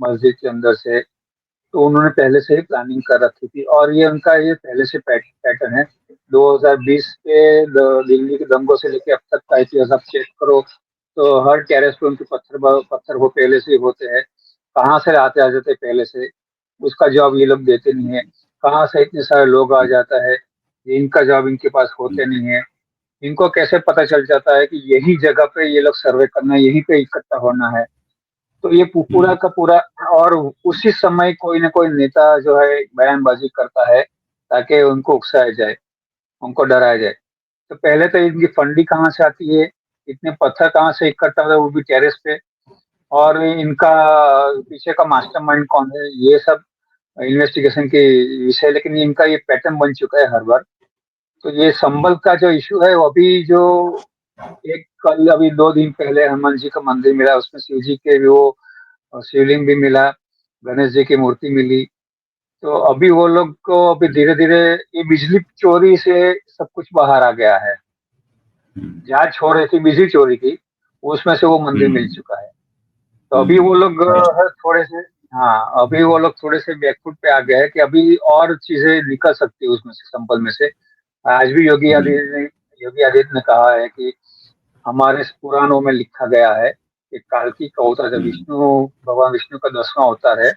मस्जिद के अंदर से। तो उन्होंने पहले से ही प्लानिंग कर रखी थी और ये उनका ये पहले से पैटर्न है। 2020 के दिल्ली के दंगों से लेके अब तक का इतिहास आप चेक करो तो हर टेरेस पे उनके पत्थर वो पहले से ही होते हैं। कहाँ से आते आ जाते पहले से, उसका जवाब ये लोग देते नहीं है। कहाँ से इतने सारे लोग आ जाता है, इनका जवाब इनके पास होते नहीं है। इनको कैसे पता चल जाता है कि यही जगह पे ये लोग सर्वे करना है, यहीं पे इकट्ठा होना है। तो ये पूरा का पूरा, और उसी समय कोई ना कोई नेता जो है बयानबाजी करता है ताकि उनको उकसाया जाए, उनको डराया जाए। तो पहले तो इनकी फंडिंग कहाँ से आती है, इतने पत्थर कहाँ से इकट्ठा होता है, वो भी टेरेस पे, और इनका पीछे का मास्टरमाइंड कौन है, ये सब इन्वेस्टिगेशन की विषय। लेकिन इनका ये पैटर्न बन चुका है हर बार। तो ये संबल का जो इशू है वो अभी जो एक कल अभी 2 दिन पहले हनुमान जी का मंदिर मिला, उसमें शिव जी के वो शिवलिंग भी मिला। गणेश जी की मूर्ति मिली। तो अभी वो लोग को अभी धीरे-धीरे ये बिजली चोरी से सब कुछ बाहर आ गया है। हम्म, जहाँ हो रही थी बिजली चोरी की, उसमें से वो मंदिर मिल हम्म, चुका है। तो अभी वो लोग राइट। है थोड़े से, हाँ, अभी वो लोग थोड़े से बैकफुट पे आ गए हैं कि अभी और चीज़ें निकल सकती है उसमें से, संपल में से। आज भी योगी आदित्य ने कहा है कि हमारे पुराणों में लिखा गया है कि कार्तिक का अवतार, जब हम्म, भगवान विष्णु का 10वां अवतार है,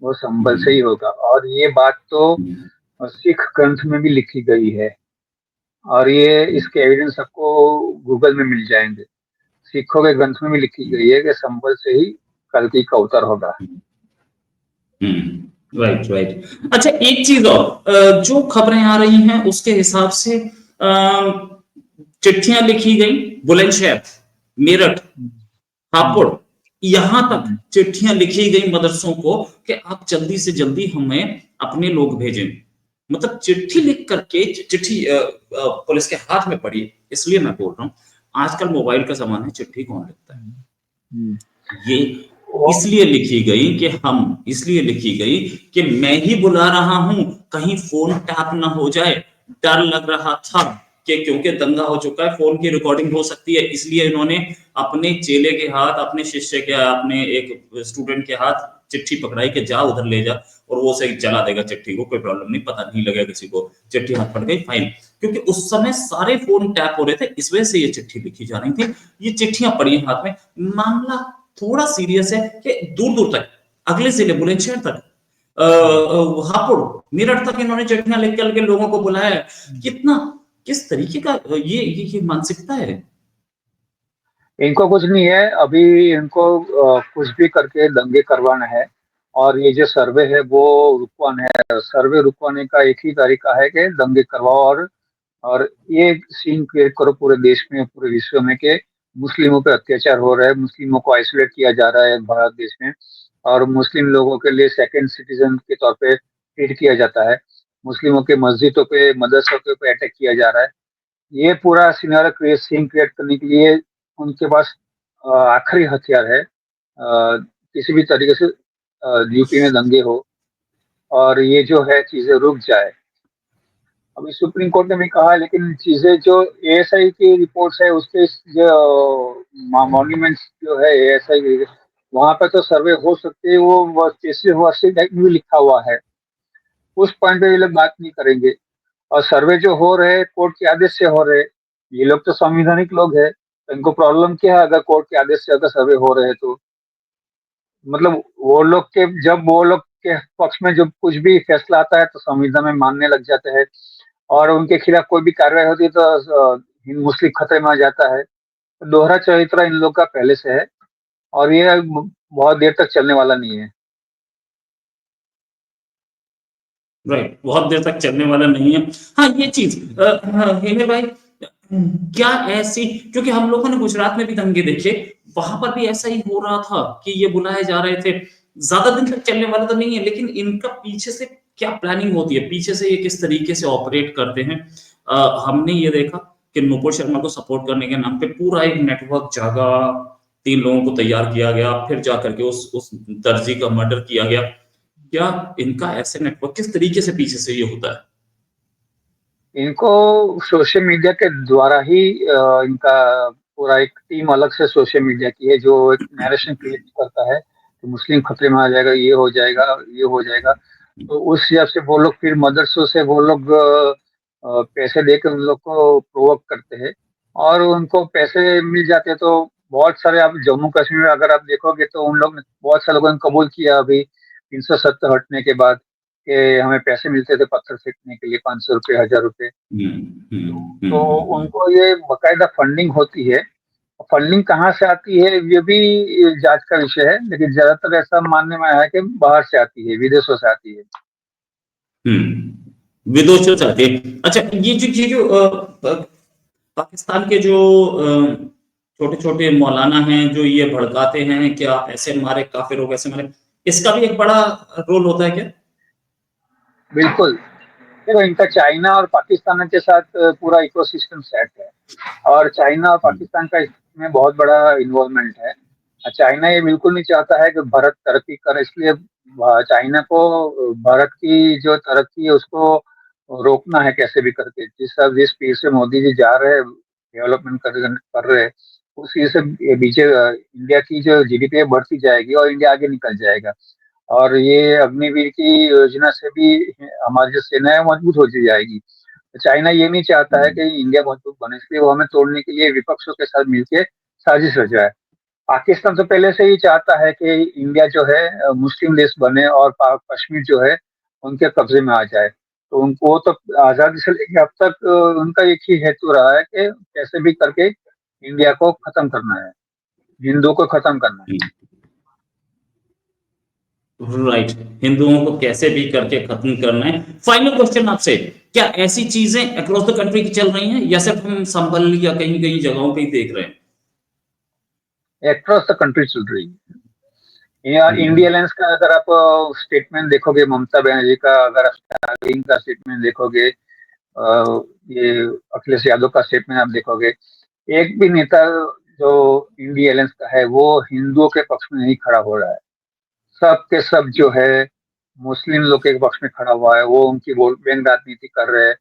वो संभल से हम्म, ही होगा। और ये बात तो हम्म, सिख ग्रंथ में भी लिखी गई है, और ये इसके एविडेंस आपको गूगल में मिल जाएंगे। सिखों के ग्रंथ में भी लिखी गई है कि संभल से ही कल्कि का अवतार होगा। Right, right. अच्छा, एक चीज और, जो खबरें आ रही हैं उसके हिसाब से चिट्ठियां लिखी गई बुलंदशहर, मेरठ, हापुड़, हम्म, यहां तक हम्म, चिट्ठियां लिखी गई मदरसों को कि आप जल्दी से जल्दी हमें अपने लोग भेजें। मतलब चिट्ठी लिख करके, चिट्ठी पुलिस के हाथ में पड़ी। इसलिए मैं बोल रहा हूं, आजकल मोबाइल का जमाना है, चिट्ठी कौन लिखता है? हम्म। ये वो इसलिए लिखी गई कि हम इसलिए लिखी गई कि मैं ही बुला रहा हूं, कहीं फोन टैप ना हो जाए। डर लग रहा था कि क्योंकि दंगा हो चुका है, फोन की रिकॉर्डिंग हो सकती है, इसलिए इन्होंने अपने चेले के हाथ, अपने शिष्य के, अपने एक स्टूडेंट के हाथ चिट्ठी पकड़ाई कि जा उधर ले जा, और वो उसे जला देगा चिट्ठी को, कोई प्रॉब्लम नहीं, पता नहीं लगेगा किसी को, चिट्ठी हाथ पड़ गई, फाइन। क्योंकि उस समय सारे फोन टैप हो रहे थे, इस वजह से ये चिट्ठी लिखी जा रही थी। ये चिट्ठियां पड़ी हाथ में। मामला थोड़ा सीरियस है कि दूर दूर तक, अगले जिले बुलंदशहर तक, हापुड़, मेरठ तक इन्होंने चिट्ठियां लिख करके लोगों को बुलाया है। कितना, किस तरीके का ये मानसिकता है? इनको कुछ नहीं है अभी, इनको कुछ भी करके दंगे करवाना है। और ये जो सर्वे है वो रुकवाना है। सर्वे रुकवाने का एक ही तरीका है कि दंगे करवाओ, और ये सीन क्रिएट करो पूरे देश में, पूरे विश्व में, कि मुस्लिमों पे अत्याचार हो रहा है, मुस्लिमों को आइसोलेट किया जा रहा है भारत देश में, और मुस्लिम लोगों के लिए सेकंड सिटीजन के तौर पे ट्रीट किया जाता है। मुस्लिमों के मस्जिदों पे, मदरसों के पे अटैक किया जा रहा है। ये पूरा सिनारियो क्रिएट सीन क्रिएट करने के लिए उनके पास आखिरी हथियार है। किसी भी तरीके से यूपी में दंगे हो और ये जो है चीजें रुक जाए। अभी सुप्रीम कोर्ट ने भी कहा है, लेकिन चीजें जो एएसआई की रिपोर्ट्स है उसके जो मॉन्यूमेंट्स जो है एएसआई, वहां पे तो सर्वे हो सकते हैं, वो स्पेसिफिक वर्षिप एक्ट में भी लिखा हुआ है। उस पॉइंट पे ये लोग बात नहीं करेंगे। और सर्वे जो हो रहे हैं कोर्ट के आदेश से हो रहे हैं। ये लोग तो संवैधानिक लोग हैं, तो इनको प्रॉब्लम क्या है अगर कोर्ट के आदेश से अगर सर्वे हो रहे हैं तो? मतलब वो लोग के, जब वो लोग के पक्ष में जब कुछ भी फैसला आता है तो संविधान में मानने लग जाते हैं, और उनके खिलाफ कोई भी कार्रवाई होती है तो हिंद मुस्लिम खतरे में आ जाता है। तो दोहरा चरित्र इन लोग का पहले से है, और ये बहुत देर तक चलने वाला नहीं है। राइट, बहुत देर तक चलने वाला नहीं है। हाँ, ये चीज, हाँ, हेमे भाई, क्या ऐसी, क्योंकि हम लोगों ने गुजरात में भी दंगे देखे, वहां पर भी ऐसा ही हो रहा था कि ये बुलाए जा रहे थे। ज्यादा दिन तक चलने वाला तो नहीं है, लेकिन इनका पीछे से क्या प्लानिंग होती है, पीछे से ये किस तरीके से ऑपरेट करते हैं। हमने ये देखा कि नुपुर शर्मा को सपोर्ट करने के नाम पे पूरा एक नेटवर्क जागा, 3 लोगों को तैयार किया गया, फिर जाकर के उस दर्जी का मर्डर किया गया। क्या इनका ऐसे नेटवर्क, किस तरीके से पीछे से ये होता है? इनको सोशल मीडिया के द्वारा ही इनका पूरा एक टीम अलग से सोशल मीडिया की है, जो एक नैरेशन क्रिएट करता है कि मुस्लिम खतरे में आ जाएगा, ये हो जाएगा, ये हो जाएगा। तो उस हिसाब से वो लोग फिर मदरसों से वो लोग पैसे देकर उन लोग को प्रोवोक करते हैं, और उनको पैसे मिल जाते हैं। तो बहुत सारे, आप जम्मू कश्मीर में अगर आप देखोगे तो उन लोग ने, बहुत सारे लोगों ने कबूल किया अभी 370 हटने के बाद, कि हमें पैसे मिलते थे पत्थर फेंकने के लिए, 500 रुपये, 1000 रुपये। हम्म, तो हम्म। उनको ये बकायदा फंडिंग होती है। फंडिंग कहाँ से आती है ये भी जांच का विषय है, लेकिन ज्यादातर ऐसा मानने में आया है कि बाहर से आती है, विदेशों से आती है। विदेशों से आती है। अच्छा, ये जो पाकिस्तान के जो छोटे छोटे मौलाना हैं, जो ये भड़काते हैं, क्या ऐसे मारे काफिर हो, वैसे मारे, इसका भी एक बड़ा रोल होता है क्या? बिल्कुल। देखो, इनका चाइना और पाकिस्तान के साथ पूरा इकोसिस्टम सेट है, और चाइना और हम्म, पाकिस्तान का इसमें बहुत बड़ा इन्वॉल्वमेंट है। चाइना ये बिल्कुल नहीं चाहता है कि भारत तरक्की करे, इसलिए चाइना को भारत की जो तरक्की है उसको रोकना है कैसे भी करके। जिस स्पीड से मोदी जी जा रहे हैं, डेवलपमेंट कर रहे हैं, उस स्पीड से इंडिया की जो जीडीपी है बढ़ती जाएगी और इंडिया आगे निकल जाएगा। और ये अग्निवीर की योजना से भी हमारी जो सेना है मजबूत होती जाएगी। तो चाइना ये नहीं चाहता है कि इंडिया मजबूत बने, इसलिए वो हमें तोड़ने के लिए विपक्षों के साथ मिलकर साजिश रचाए। पाकिस्तान तो पहले से ही चाहता है कि इंडिया जो है मुस्लिम देश बने और कश्मीर जो है उनके कब्जे में आ जाए। तो उनको तो आजादी से लेके अब तक उनका एक ही हेतु रहा है कि कैसे भी करके इंडिया को खत्म करना है, हिंदुओं को खत्म करना है। राइट, हिंदुओं को कैसे भी करके खत्म करना है। फाइनल क्वेश्चन आपसे, क्या ऐसी चीजें अक्रॉस द कंट्री की चल रही हैं या सिर्फ हम संभल या कहीं कहीं जगहों पे ही देख रहे हैं? अक्रॉस द कंट्री चल रही है। या इंडिया अलायंस का अगर आप स्टेटमेंट देखोगे, ममता बनर्जी का, अगर आप स्टालिन का स्टेटमेंट देखोगे, ये अखिलेश यादव का स्टेटमेंट आप देखोगे, एक भी नेता जो इंडिया अलायंस का है वो हिंदुओं के पक्ष में नहीं खड़ा हो रहा है। सब के सब जो है मुस्लिम लोग के पक्ष में खड़ा हुआ है। वो उनकी वोट बैंक राजनीति कर रहे हैं,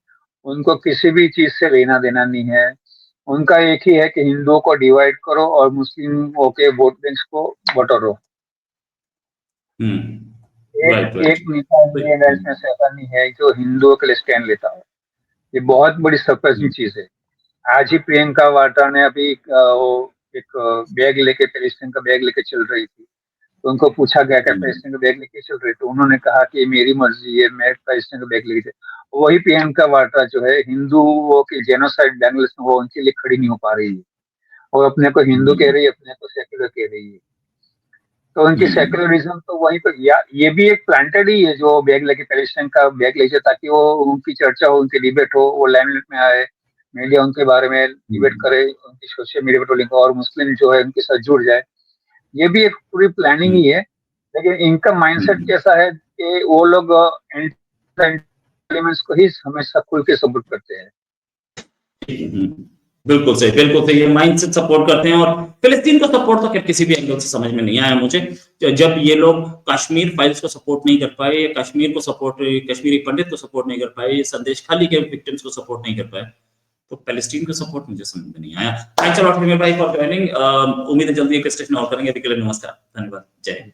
उनको किसी भी चीज से लेना देना नहीं है। उनका एक ही है कि हिंदुओं को डिवाइड करो और मुस्लिमों के वोट बैंक को बटोरो। राइट एक नेता इंडियन राइट्स में से ऐसा नहीं है जो हिंदुओं के लिए स्टैंड लेता है। ये बहुत बड़ी सरप्राइजिंग चीज है। आज ही प्रियंका वाड्रा ने अभी वो एक बैग लेके, पैलेस्टाइन का बैग लेके चल रही थी। तो उनको पूछा गया कि पैलेस्टाइन का बैग लेके चल रही, तो उन्होंने कहा कि मेरी मर्जी है, मैं पैलेस्टाइन का बैग लेके। वही प्रियंका वाड्रा जो है हिंदुओं की जेनोसाइड बांग्लादेश में वो उनके लिए खड़ी नहीं हो पा रही है। और अपने को हिंदू कह रही है, अपने को सेक्युलर कह रही है। तो उनकी सेक्युलरिज्म तो वहीं पर, या ये भी एक प्लांटेड ही है जो बैग लेके, पैलेस्टाइन का बैग लेके, ताकि वो उनकी चर्चा हो, उनकी डिबेट हो, वो लाइमलाइट में आए, मीडिया उनके बारे में डिबेट करे, उनकी सोशल मीडिया पर ट्रोलिंग, और मुस्लिम जो है उनके साथ जुड़ जाए। ये भी एक पूरी प्लानिंग ही है। लेकिन इनका माइंडसेट कैसा है कि वो लोग एलिमेंट्स को ही हमेशा खुल के सपोर्ट करते हैं। बिल्कुल सही, बिल्कुल सही। ये माइंड से सपोर्ट करते हैं। और फिलिस्तीन को सपोर्ट तो खैर किसी भी एंगल से समझ में नहीं आया मुझे। जब ये लोग कश्मीर फाइल्स को सपोर्ट नहीं कर पाए, या कश्मीर को सपोर्ट, कश्मीरी पंडित को सपोर्ट नहीं कर पाए, संदेश खाली के विक्टिम्स को सपोर्ट नहीं कर पाए, तो पैलेस्टीन को सपोर्ट मुझे समझ में नहीं आया। थैंक्स अ लॉट हिमेश भाई फॉर जॉइनिंग। उम्मीद है जल्दी एक स्टेशन और करेंगे। अभी के लिए नमस्कार, धन्यवाद, जय हिंद।